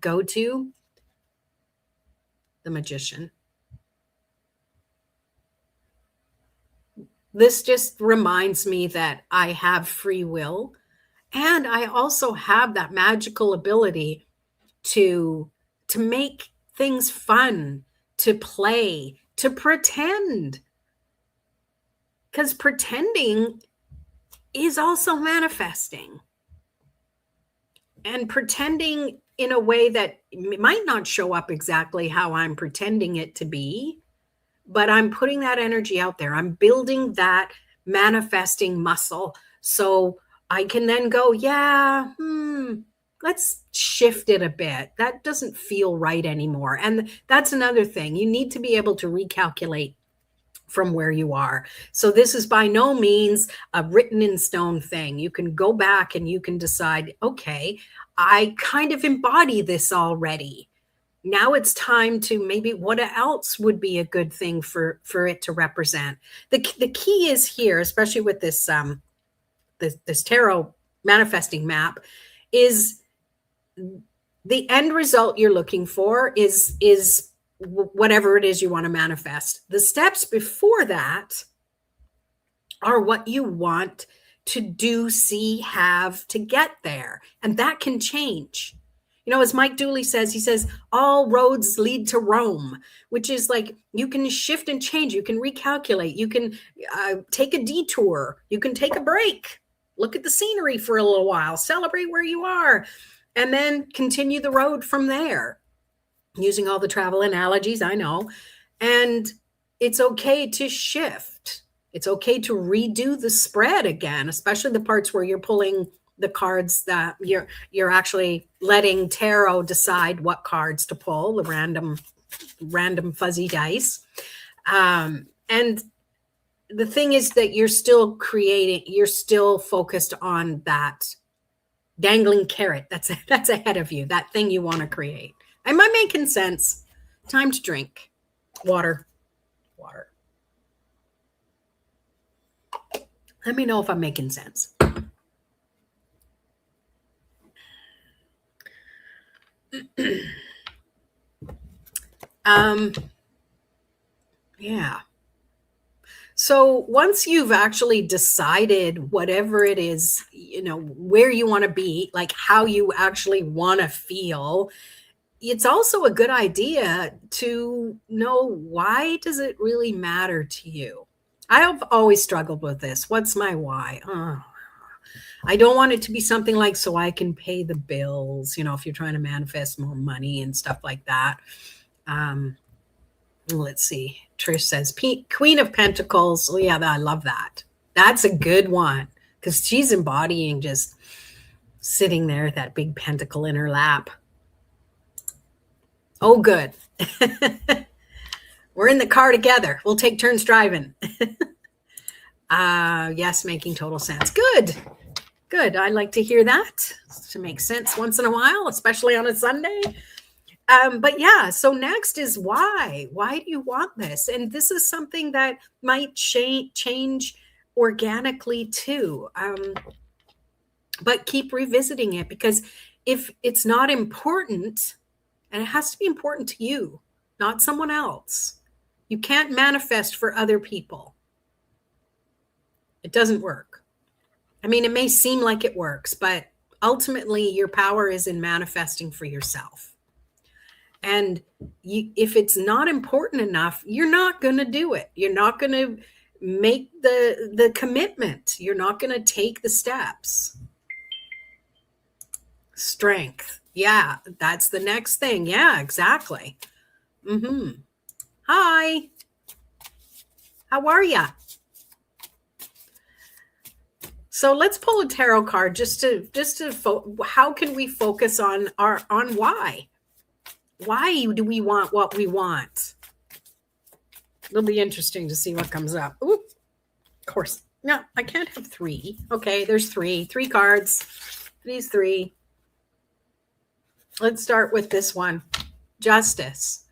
go-to. The Magician. This just reminds me that I have free will, and I also have that magical ability to make things fun, to play, to pretend. Because pretending is also manifesting. And pretending in a way that might not show up exactly how I'm pretending it to be, but I'm putting that energy out there. I'm building that manifesting muscle, so I can then go, yeah, let's shift it a bit. That doesn't feel right anymore. And that's another thing. You need to be able to recalculate from where you are. So this is by no means a written in stone thing. You can go back and you can decide, okay, I kind of embody this already. Now it's time to maybe what else would be a good thing for it to represent. The key is here, especially with this this tarot manifesting map is the end result you're looking for is whatever it is you want to manifest. The steps before that are what you want to do, see, have to get there. And that can change. You know, as Mike Dooley says, he says, all roads lead to Rome, which is like you can shift and change. You can recalculate. You can take a detour. You can take a break. Look at the scenery for a little while. Celebrate where you are. And then continue the road from there. Using all the travel analogies, I know. And it's okay to shift. It's okay to redo the spread again, especially the parts where you're pulling the cards that you're actually letting tarot decide what cards to pull, the random fuzzy dice. And the thing is that you're still focused on that dangling carrot that's ahead of you, that thing you want to create. Am I making sense? Time to drink water. Let me know if I'm making sense. Yeah. So once you've actually decided whatever it is, you know, where you want to be, like how you actually want to feel, it's also a good idea to know, why does it really matter to you? I've always struggled with this. What's my why? Oh, I don't want it to be something like so I can pay the bills, you know, if you're trying to manifest more money and stuff like that. Let's see. Trish says Queen of Pentacles. Oh, yeah, I love that. That's a good one because she's embodying just sitting there with that big pentacle in her lap. Oh, good. We're in the car together. We'll take turns driving. Yes, making total sense. Good. I like to hear that. To make sense once in a while, especially on a Sunday. But yeah, so next is why. Why do you want this? And this is something that might change organically too. But keep revisiting it, because if it's not important, and it has to be important to you, not someone else. You can't manifest for other people. It doesn't work. I mean, it may seem like it works, but ultimately your power is in manifesting for yourself. And if it's not important enough, you're not going to do it. You're not going to make the commitment. You're not going to take the steps. Strength. Yeah, that's the next thing. Yeah, exactly. Hi. How are ya? So let's pull a tarot card just to how can we focus on why? Why do we want what we want? It'll be interesting to see what comes up. Ooh, of course. No, I can't have three. Okay, there's three cards. These three. Let's start with this one. Justice.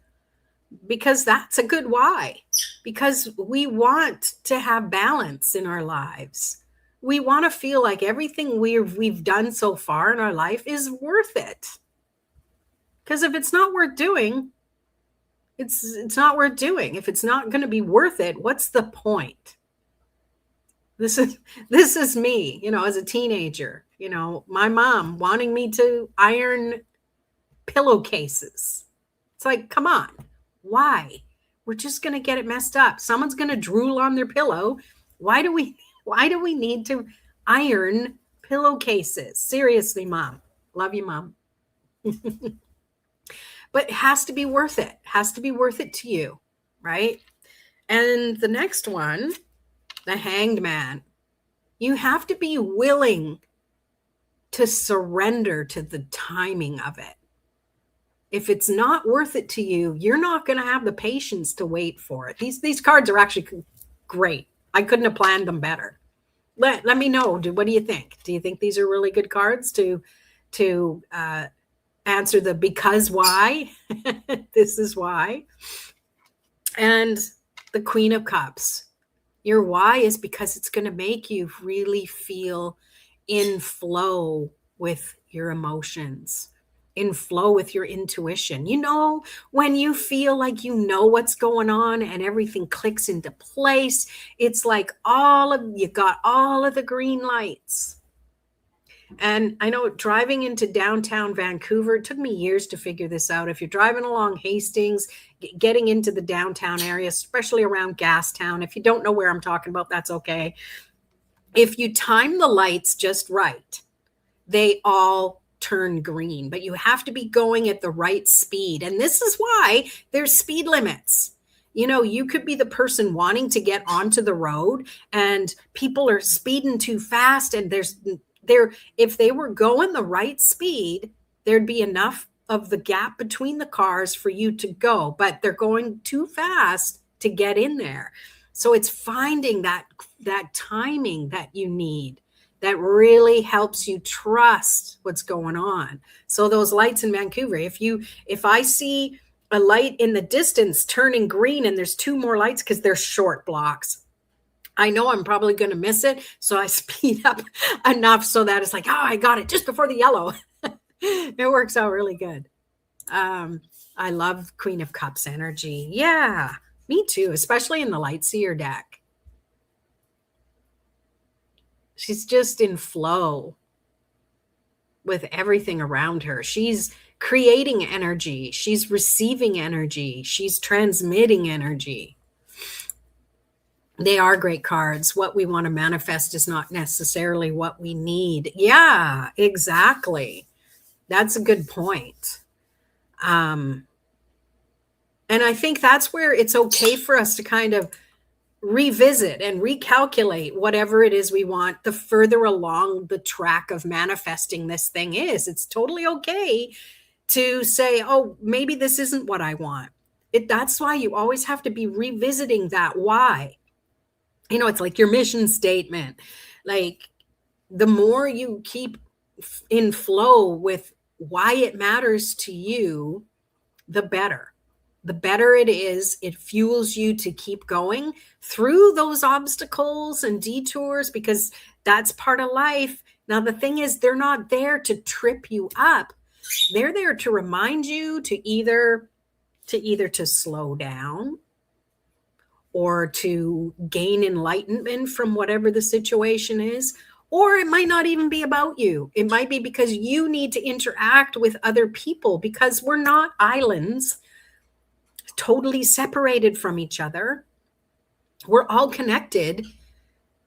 Because that's a good why. Because we want to have balance in our lives. We want to feel like everything we've done so far in our life is worth it. Because if it's not worth doing, it's not worth doing. If it's not going to be worth it, what's the point? This is me, you know, as a teenager, you know, my mom wanting me to iron pillowcases. It's like, come on, why? We're just going to get it messed up. Someone's going to drool on their pillow. Why do we need to iron pillowcases? Seriously, Mom. Love you, Mom. But it has to be worth it. Has to be worth it to you, right? And the next one, the Hanged Man. You have to be willing to surrender to the timing of it. If it's not worth it to you, you're not going to have the patience to wait for it. These cards are actually great. I couldn't have planned them better. Let me know. What do you think? Do you think these are really good cards to answer the because why? This is why. And the Queen of Cups. Your why is because it's going to make you really feel in flow with your emotions, in flow with your intuition. You know, when you feel like you know what's going on and everything clicks into place, it's like you got all of the green lights. And I know driving into downtown Vancouver, it took me years to figure this out. If you're driving along Hastings, getting into the downtown area, especially around Gastown, if you don't know where I'm talking about, that's okay. If you time the lights just right, they all turn green, but you have to be going at the right speed. And this is why there's speed limits. You know, you could be the person wanting to get onto the road and people are speeding too fast, and if they were going the right speed, there'd be enough of the gap between the cars for you to go, but they're going too fast to get in there. So it's finding that timing that you need that really helps you trust what's going on. So those lights in Vancouver, if I see a light in the distance turning green and there's two more lights because they're short blocks, I know I'm probably going to miss it. So I speed up enough so that it's like, oh, I got it just before the yellow. It works out really good. I love Queen of Cups energy. Yeah, me too, especially in the Lightseer deck. She's just in flow with everything around her. She's creating energy. She's receiving energy. She's transmitting energy. They are great cards. What we want to manifest is not necessarily what we need. Yeah, exactly. That's a good point. And I think that's where it's okay for us to kind of revisit and recalculate whatever it is we want the further along the track of manifesting this thing is. It's totally okay to say, oh, maybe this isn't what I want. That's why you always have to be revisiting that why. You know, it's like your mission statement. Like, the more you keep in flow with why it matters to you, the better. The better it is. It fuels you to keep going through those obstacles and detours, because that's part of life. Now, the thing is, they're not there to trip you up. They're there to remind you to either to slow down, or to gain enlightenment from whatever the situation is. Or it might not even be about you. It might be because you need to interact with other people, because we're not islands totally separated from each other. We're all connected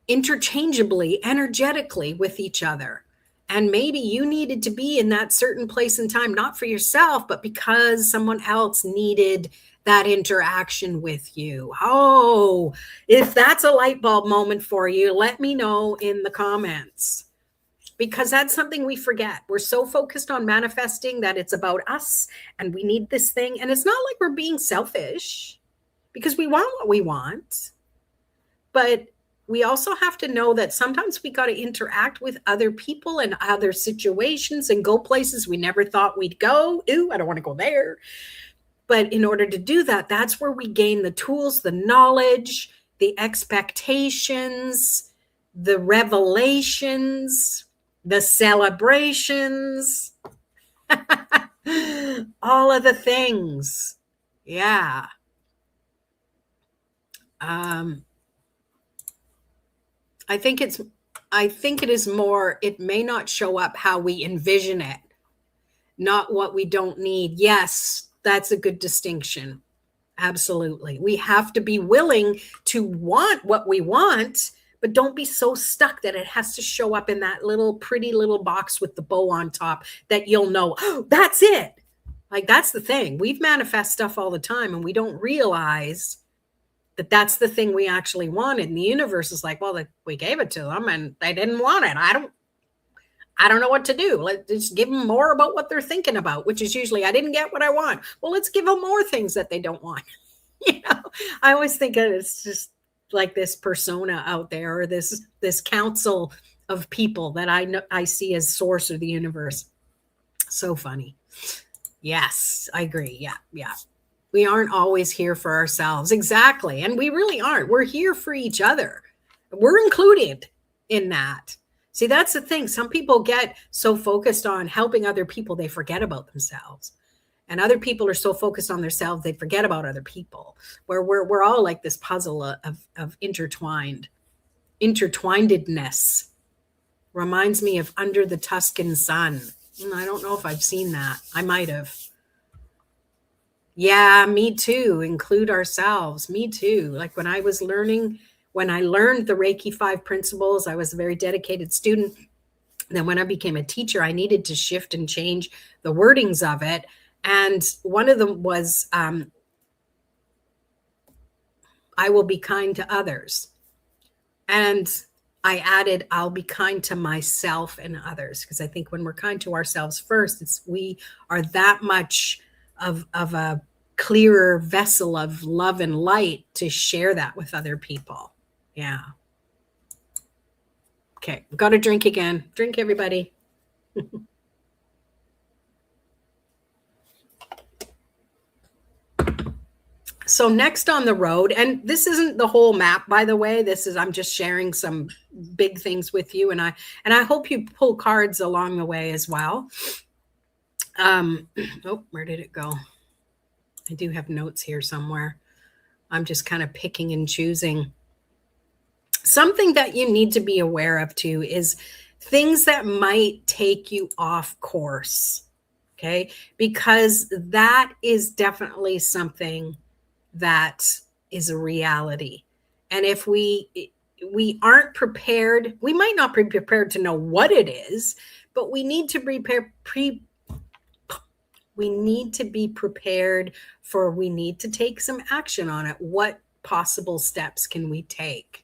interchangeably, energetically with each other. And maybe you needed to be in that certain place and time, not for yourself, but because someone else needed that interaction with you. Oh, if that's a light bulb moment for you, let me know in the comments, because that's something we forget. We're so focused on manifesting that it's about us and we need this thing. And it's not like we're being selfish, because we want what we want. But we also have to know that sometimes we got to interact with other people and other situations and go places we never thought we'd go. Ooh, I don't want to go there. But in order to do that, that's where we gain the tools, the knowledge, the expectations, the revelations, the celebrations, all of the things. Yeah. I think it is more, it may not show up how we envision it, not what we don't need. Yes, that's a good distinction. Absolutely. We have to be willing to want what we want, but don't be so stuck that it has to show up in that little pretty little box with the bow on top that you'll know, oh, that's it. Like, that's the thing. We've manifest stuff all the time and we don't realize that that's the thing we actually wanted. And the universe is like, well, we gave it to them and they didn't want it. I don't know what to do. Let's just give them more about what they're thinking about, which is usually, I didn't get what I want. Well, let's give them more things that they don't want. You know, I always think it's just like this persona out there, or this council of people that I see as source of the universe. So funny. Yes, I agree. Yeah. We aren't always here for ourselves. Exactly. And we really aren't. We're here for each other. We're included in that. See, that's the thing. Some people get so focused on helping other people, they forget about themselves. And other people are so focused on themselves, they forget about other people. Where we're all like this puzzle of intertwinedness. Reminds me of Under the Tuscan Sun. I don't know if I've seen that. I might have. Yeah, me too. Include ourselves. Me too. Like when I learned the Reiki 5 principles, I was a very dedicated student. Then when I became a teacher, I needed to shift and change the wordings of it. And one of them was, I will be kind to others. And I added, I'll be kind to myself and others. Because I think when we're kind to ourselves first, we are that much of a clearer vessel of love and light to share that with other people. Yeah. Okay, got to drink again. Drink, everybody. So next on the road, and this isn't the whole map, by the way. I'm just sharing some big things with you, and I hope you pull cards along the way as well. Oh, where did it go? I do have notes here somewhere. I'm just kind of picking and choosing. Something that you need to be aware of too is things that might take you off course. Okay, because that is definitely something that is a reality. And if we aren't prepared, we might not be prepared to know what it is, but we need to be prepared for, we need to take some action on it. What possible steps can we take?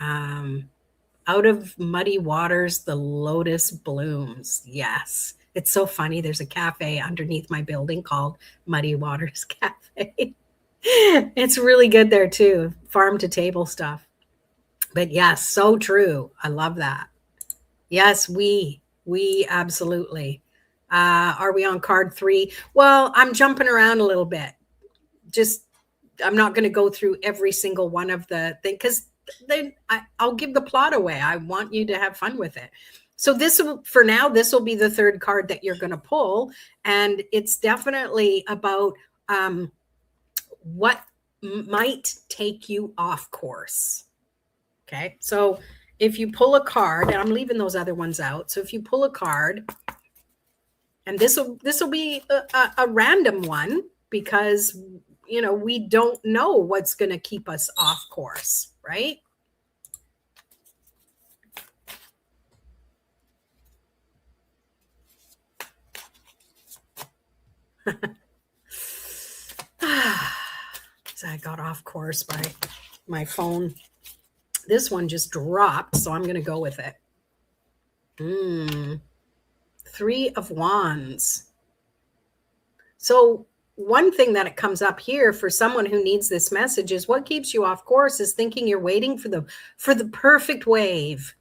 Out of muddy waters, the lotus blooms. Yes. It's so funny. There's a cafe underneath my building called Muddy Waters Cafe. It's really good there too. Farm to table stuff. But yes, so true. I love that. Yes, we absolutely. Are we on card 3? Well, I'm jumping around a little bit. I'm not going to go through every single one of the things, because then I'll give the plot away. I want you to have fun with it. So this will be the 3rd card that you're going to pull. And it's definitely about what might take you off course. Okay. So if you pull a card, and I'm leaving those other ones out. So if you pull a card, and this will be a random one, because, we don't know what's going to keep us off course, right? So I got off course by my phone. This one just dropped, so I'm going to go with it. 3 of Wands. So one thing that it comes up here for someone who needs this message is, what keeps you off course is thinking you're waiting for the perfect wave.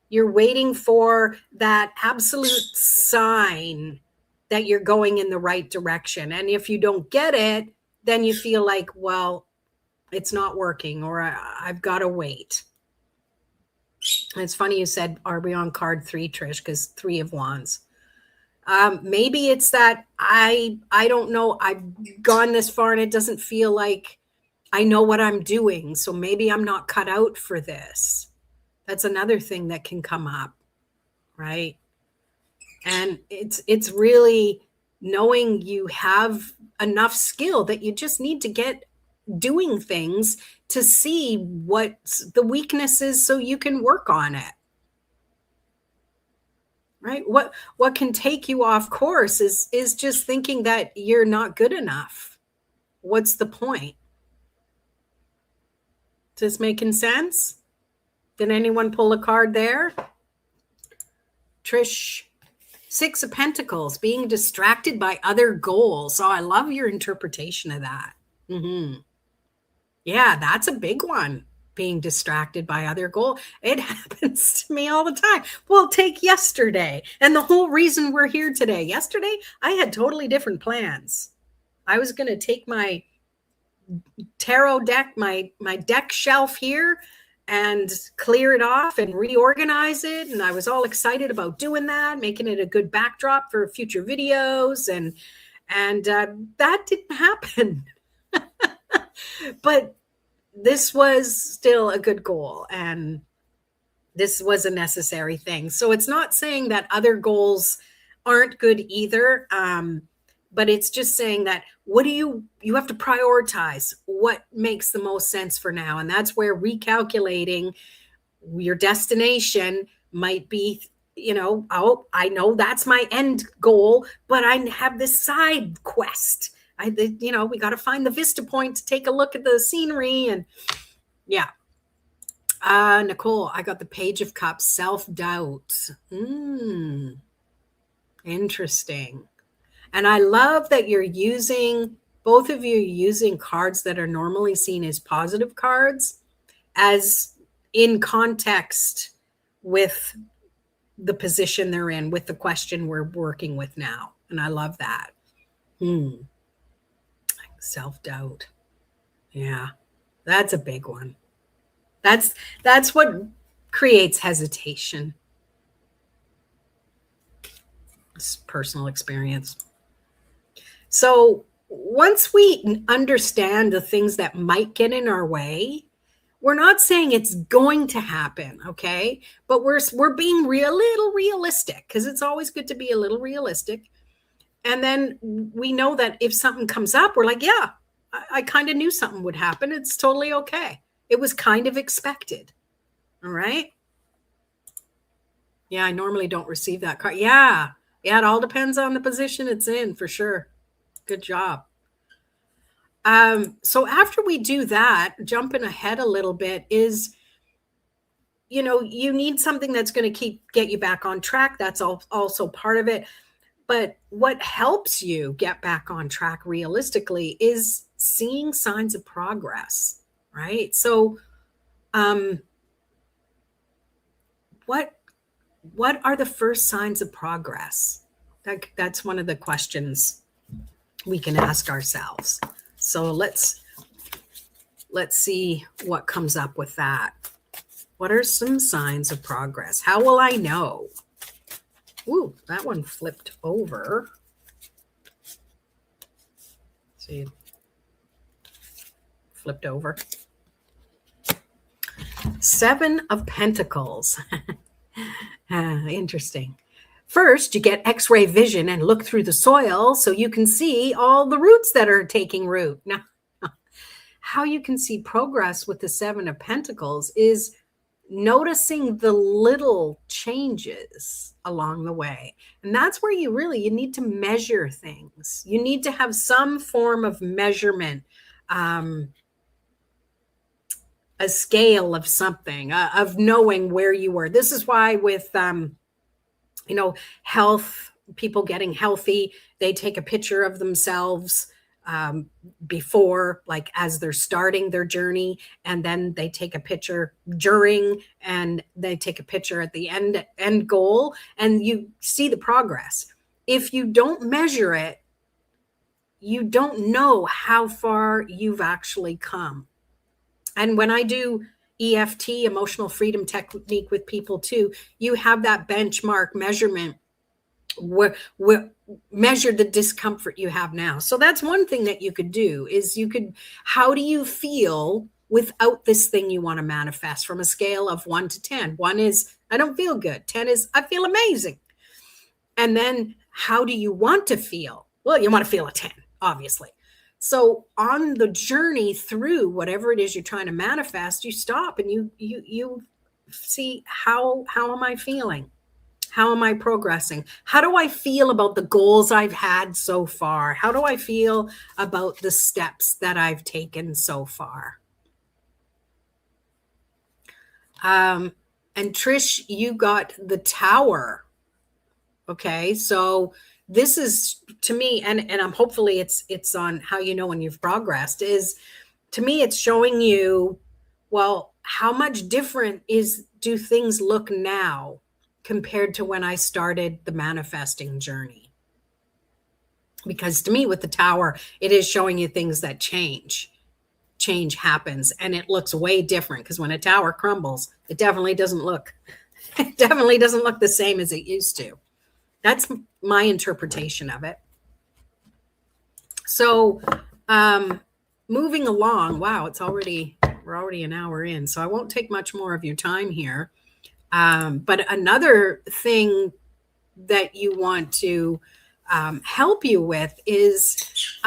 You're waiting for that absolute sign that you're going in the right direction. And if you don't get it, then you feel like, well, it's not working, or I've got to wait. And it's funny you said, are we on card 3, Trish? Because 3 of Wands. Maybe it's that I don't know. I've gone this far and it doesn't feel like I know what I'm doing. So maybe I'm not cut out for this. That's another thing that can come up, right? And it's really knowing you have enough skill that you just need to get doing things to see what's the weakness is so you can work on it. Right? What can take you off course is just thinking that you're not good enough. What's the point? Is this making sense? Did anyone pull a card there? Trish, 6 of Pentacles, being distracted by other goals. So I love your interpretation of that. Yeah, that's a big one. Being distracted by other goals. It happens to me all the time. Well, take yesterday. And the whole reason we're here today. Yesterday, I had totally different plans. I was going to take my tarot deck, my deck shelf here, and clear it off and reorganize it. And I was all excited about doing that, making it a good backdrop for future videos. And that didn't happen. But this was still a good goal. And this was a necessary thing. So it's not saying that other goals aren't good either. But it's just saying that what do you have to prioritize what makes the most sense for now. And that's where recalculating your destination might be, oh, I know that's my end goal, but I have this side quest. We got to find the vista point to take a look at the scenery. And yeah. Nicole, I got the Page of Cups, self-doubt. Interesting. And I love that both of you using cards that are normally seen as positive cards as in context with the position they're in, with the question we're working with now. And I love that. Self-doubt. Yeah, that's a big one. That's what creates hesitation. It's personal experience. So once we understand the things that might get in our way, we're not saying it's going to happen, okay? But we're being little realistic, because it's always good to be a little realistic. And then we know that if something comes up, we're like, yeah, I kind of knew something would happen. It's totally okay. It was kind of expected. All right. Yeah, I normally don't receive that card. Yeah, it all depends on the position it's in, for sure. Good job. So after we do that, jumping ahead a little bit is, you need something that's going to get you back on track. That's also part of it. But what helps you get back on track realistically is seeing signs of progress, right? So what are the first signs of progress? That's one of the questions we can ask ourselves. So let's see what comes up with that. What are some signs of progress? How will I know? Ooh, that one flipped over. See, flipped over. 7 of Pentacles. Interesting. First, you get X-ray vision and look through the soil so you can see all the roots that are taking root. Now, how you can see progress with the 7 of Pentacles is noticing the little changes along the way. And that's where you need to measure things. You need to have some form of measurement, a scale of something, of knowing where you were. This is why with, health, people getting healthy, they take a picture of themselves before, like as they're starting their journey, and then they take a picture during, and they take a picture at the end goal, and you see the progress. If you don't measure it, you don't know how far you've actually come. And when I do EFT, emotional freedom technique, with people too, you have that benchmark measurement where measure the discomfort you have now. So that's one thing that you could do, is how do you feel without this thing you want to manifest, from a scale of 1 to 10? 1 is, I don't feel good. 10 is, I feel amazing. And then how do you want to feel? Well, you want to feel a 10, obviously. So on the journey through whatever it is you're trying to manifest, you stop and you see, how am I feeling? How am I progressing? How do I feel about the goals I've had so far? How do I feel about the steps that I've taken so far? And Trish, you got the Tower. Okay, so this is, to me, and I'm hopefully it's on how you know when you've progressed, is, to me, it's showing you, well, how much different do things look now compared to when I started the manifesting journey? Because to me, with the Tower, it is showing you things that change. change happens, and it looks way different, because when a tower crumbles, it definitely doesn't look the same as it used to. That's my interpretation of it. So moving along, wow, we're already an hour in, so I won't take much more of your time here. But another thing that you want to help you with is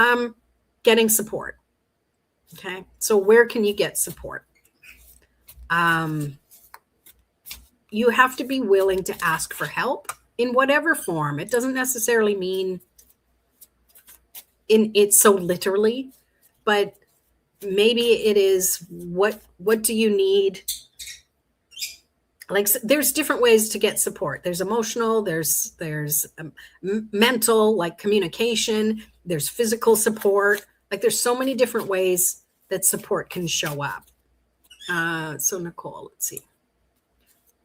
getting support. Okay, so where can you get support? You have to be willing to ask for help in whatever form. It doesn't necessarily mean in it so literally, but maybe it is what do you need? Like, there's different ways to get support. There's emotional, there's mental, like communication, there's physical support. Like, there's so many different ways that support can show up. So Nicole, let's see.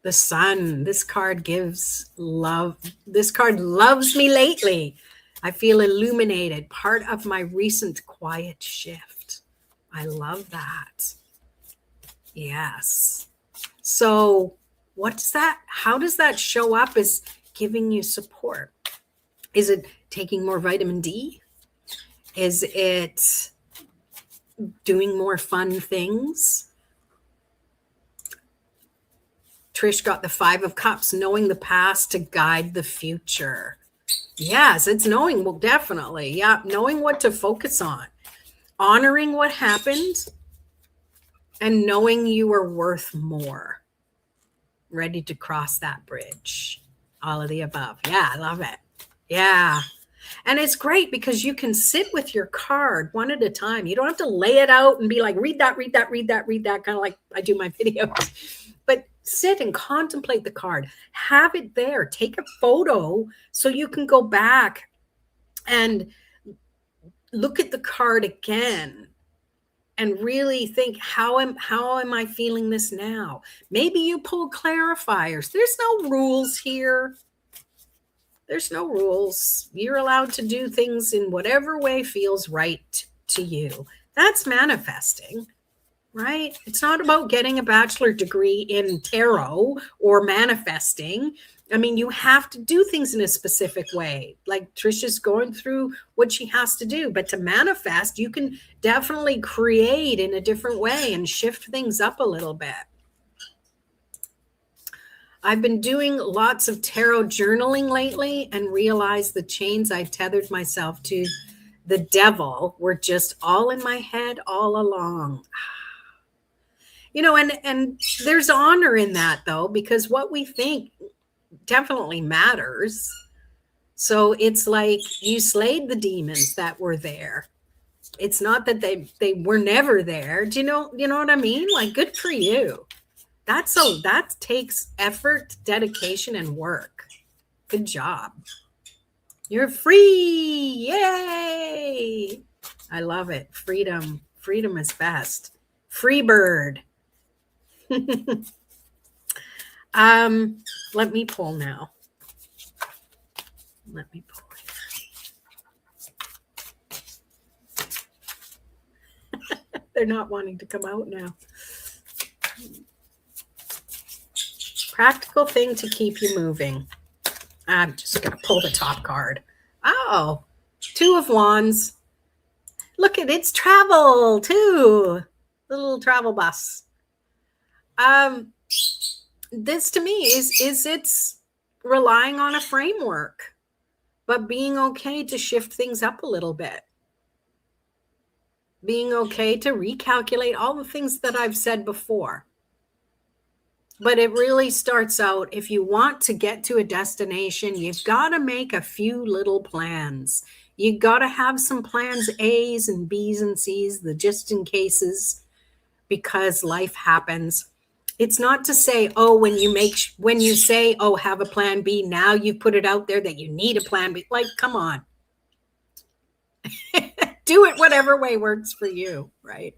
The Sun, this card gives love. This card loves me lately. I feel illuminated, part of my recent quiet shift. I love that. Yes. So what's that? How does that show up as giving you support? Is it taking more vitamin D? Is it doing more fun things? Trish got the 5 of Cups, knowing the past to guide the future. Yes, it's knowing, well, definitely. Yeah, knowing what to focus on, honoring what happened, and knowing you are worth more. Ready to cross that bridge. All of the above. Yeah, I love it. Yeah. And it's great because you can sit with your card one at a time. You don't have to lay it out and be like, read that, kind of like I do my videos. But sit and contemplate the card. Have it there. Take a photo so you can go back and look at the card again and really think, how am I feeling this now? Maybe you pull clarifiers. There's no rules here. There's no rules. You're allowed to do things in whatever way feels right to you. That's manifesting, right? It's not about getting a bachelor degree in tarot or manifesting. I mean, you have to do things in a specific way. Like Trisha's going through what she has to do. But to manifest, you can definitely create in a different way and shift things up a little bit. I've been doing lots of tarot journaling lately and realized the chains I tethered myself to the devil were just all in my head all along. You know, and there's honor in that, though, because what we think definitely matters. So it's like you slayed the demons that were there. It's not that they were never there. Do you know what I mean? Like, good for you. That takes effort, dedication, and work. Good job. You're free. Yay. I love it. Freedom. Freedom is best. Free bird. Let me pull now. Let me pull here. They're not wanting to come out now. Practical thing to keep you moving. I'm just going to pull the top card. Oh, 2 of Wands. Look at it's travel too. The little travel bus. This to me is it's relying on a framework, but being okay to shift things up a little bit. Being okay to recalculate all the things that I've said before. But it really starts out, if you want to get to a destination, you've got to make a few little plans. You got to have some plans A's and B's and C's, the just in cases, because life happens. It's not to say, oh, when you say, oh, have a plan B, now you've put it out there that you need a plan B. Like, come on. Do it whatever way works for you, right?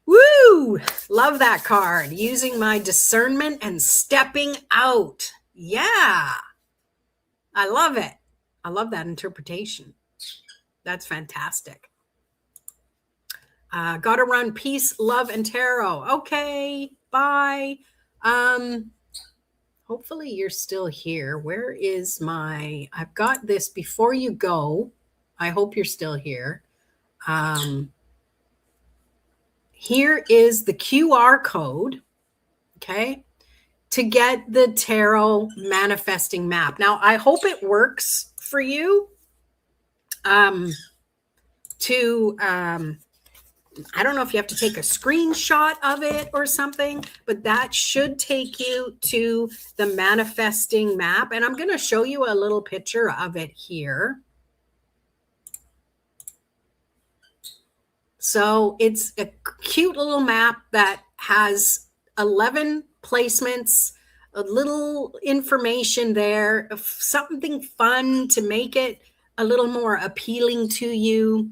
Woo! Love that card. Using my discernment and stepping out. Yeah. I love it. I love that interpretation. That's fantastic. Gotta run. Peace, love, and tarot. Okay, bye. Hopefully you're still here. Where is I've got this before you go. I hope you're still here. Here is the QR code, okay, to get the tarot manifesting map. Now, I hope it works for you. I don't know if you have to take a screenshot of it or something, but that should take you to the manifesting map. And I'm going to show you a little picture of it here. So it's a cute little map that has 11 placements, a little information there, something fun to make it a little more appealing to you.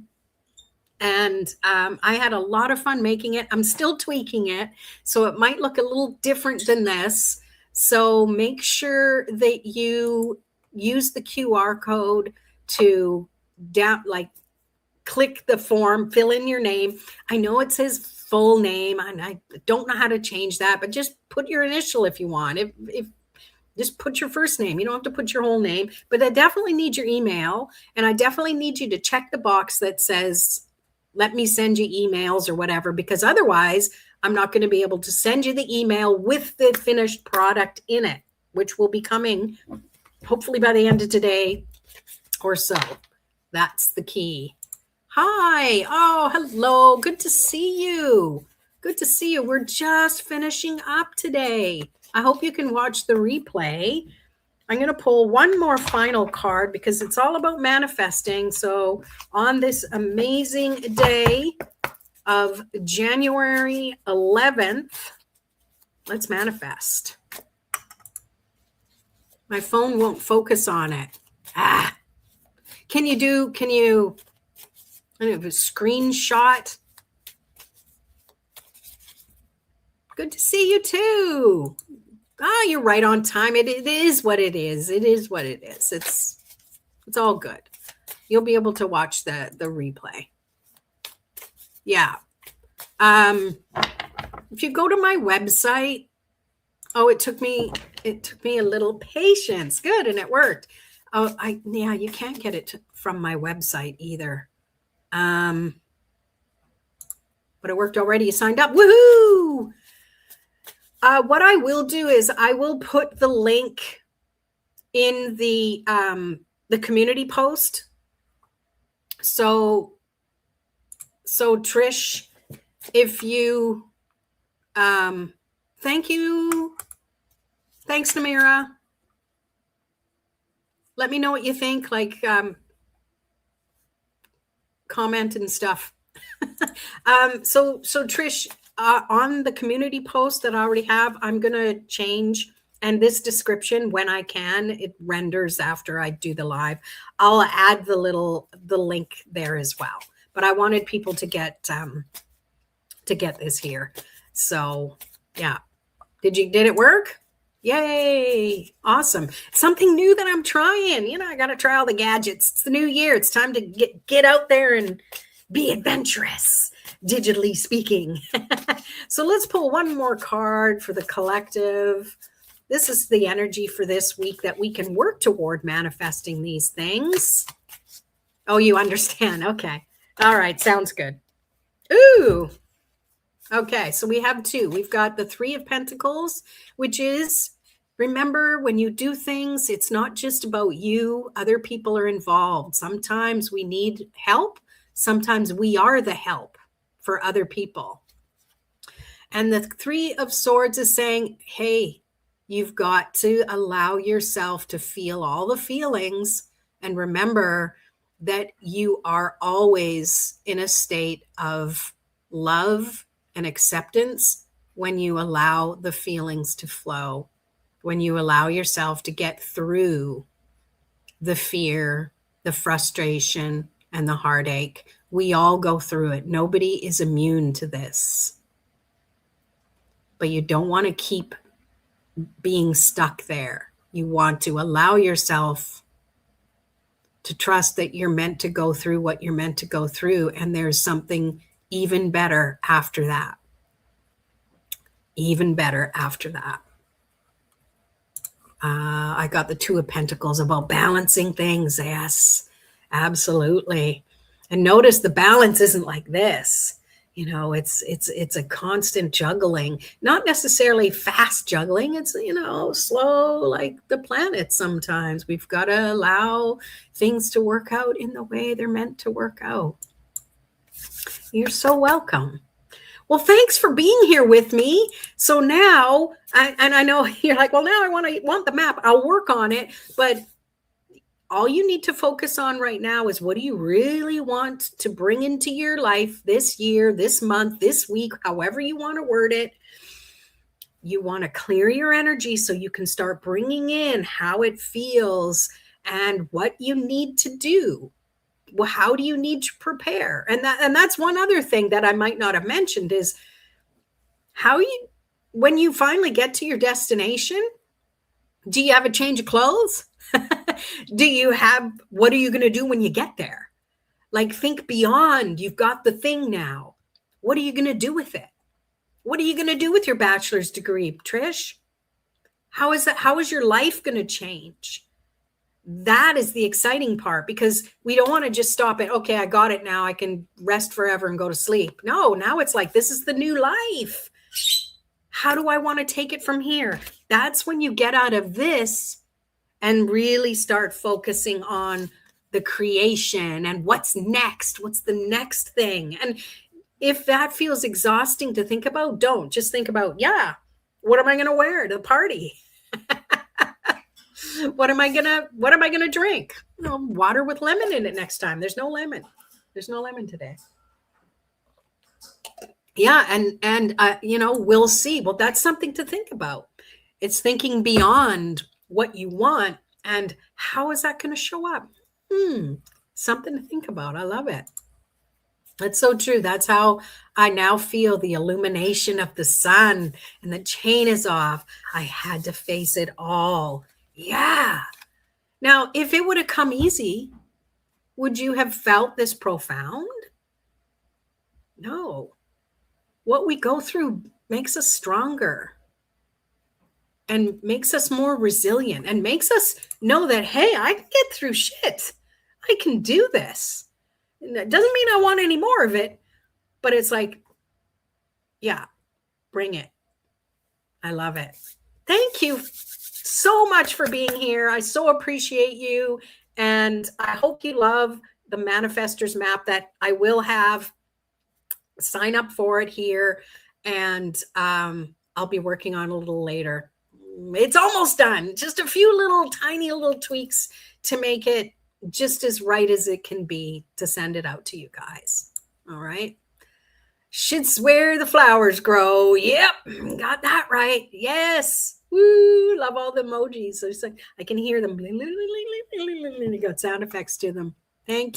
And I had a lot of fun making it. I'm still tweaking it, so it might look a little different than this. So make sure that you use the QR code to click the form, fill in your name. I know it says full name, and I don't know how to change that, but just put your initial if you want. If just put your first name. You don't have to put your whole name, but I definitely need your email, and I definitely need you to check the box that says, let me send you emails or whatever, because otherwise I'm not going to be able to send you the email with the finished product in it, which will be coming hopefully by the end of today or so. That's the key. Hi. Oh, hello. Good to see you. Good to see you. We're just finishing up today. I hope you can watch the replay. I'm going to pull one more final card because it's all about manifesting. So on this amazing day of January 11th, let's manifest. My phone won't focus on it. Can you I don't know, a screenshot? Good to see you too. You're right on time. It is what it is. It is what it is. It's all good. You'll be able to watch the replay. Yeah. If you go to my website, it took me a little patience. Good, and it worked. You can't get it from my website either. But it worked already. You signed up. Woohoo! What I will do is I will put the link in the community post. So Trish, if you, thank you. Thanks, Namira. Let me know what you think, comment and stuff. So Trish, on the community post that I already have, I'm going to change, and this description, when I can, it renders after I do the live. I'll add the link there as well. But I wanted people to get this here. So yeah. Did it work? Yay. Awesome. Something new that I'm trying. I got to try all the gadgets. It's the new year. It's time to get out there and be adventurous, digitally speaking. So let's pull one more card for the collective. This is the energy for this week that we can work toward manifesting these things. Oh, you understand. Okay. All right. Sounds good. Ooh. Okay. So we have two. We've got the Three of Pentacles, which is, remember, when you do things, it's not just about you. Other people are involved. Sometimes we need help. Sometimes we are the help for other people. And the Three of Swords is saying, hey, you've got to allow yourself to feel all the feelings. And remember that you are always in a state of love and acceptance when you allow the feelings to flow, when you allow yourself to get through the fear, the frustration, and the heartache. We all go through it. Nobody is immune to this. But you don't want to keep being stuck there. You want to allow yourself to trust that you're meant to go through what you're meant to go through, and there's something even better after that. Even better after that. I got the Two of Pentacles about balancing things. Yes, absolutely. And notice the balance isn't like this. You know, it's a constant juggling, not necessarily fast juggling. It's, you know, slow, like the planet. Sometimes we've got to allow things to work out in the way they're meant to work out. You're so welcome. Well, thanks for being here with me. So now, and I know you're like, well, now I want the map. I'll work on it. But all you need to focus on right now is, what do you really want to bring into your life this year, this month, this week, however you want to word it. You want to clear your energy so you can start bringing in how it feels and what you need to do. Well, how do you need to prepare? And that's one other thing that I might not have mentioned is how you, when you finally get to your destination, do you have a change of clothes? What are you going to do when you get there? Like, think beyond. You've got the thing now. What are you going to do with it? What are you going to do with your bachelor's degree, Trish? How is that? How is your life going to change? That is the exciting part, because we don't want to just stop at, okay, I got it now, I can rest forever and go to sleep. No, now it's like, this is the new life. How do I want to take it from here? That's when you get out of this and really start focusing on the creation and what's next. What's the next thing? And if that feels exhausting to think about, don't. Just think about, yeah, what am I going to wear to the party? What am I gonna drink? Water with lemon in it next time. There's no lemon. There's no lemon today. Yeah, and we'll see. Well, that's something to think about. It's thinking beyond what you want and how is that going to show up? Something to think about. I love it. That's so true. That's how I now feel the illumination of the sun, and the chain is off. I had to face it all. Yeah. Now, if it would have come easy, would you have felt this profound? No. What we go through makes us stronger and makes us more resilient and makes us know that, hey, I can get through shit. I can do this. And that doesn't mean I want any more of it, but it's like, yeah, bring it. I love it. Thank you so much for being here. I so appreciate you. And I hope you love the Manifestors map that I will have. Sign up for it here. And I'll be working on a little later. It's almost done. Just a few little tiny little tweaks to make it just as right as it can be to send it out to you guys. All right. Shit's where the flowers grow. Yep. Got that right. Yes. Woo. Love all the emojis. So it's like, I can hear them. You got sound effects to them. Thank you.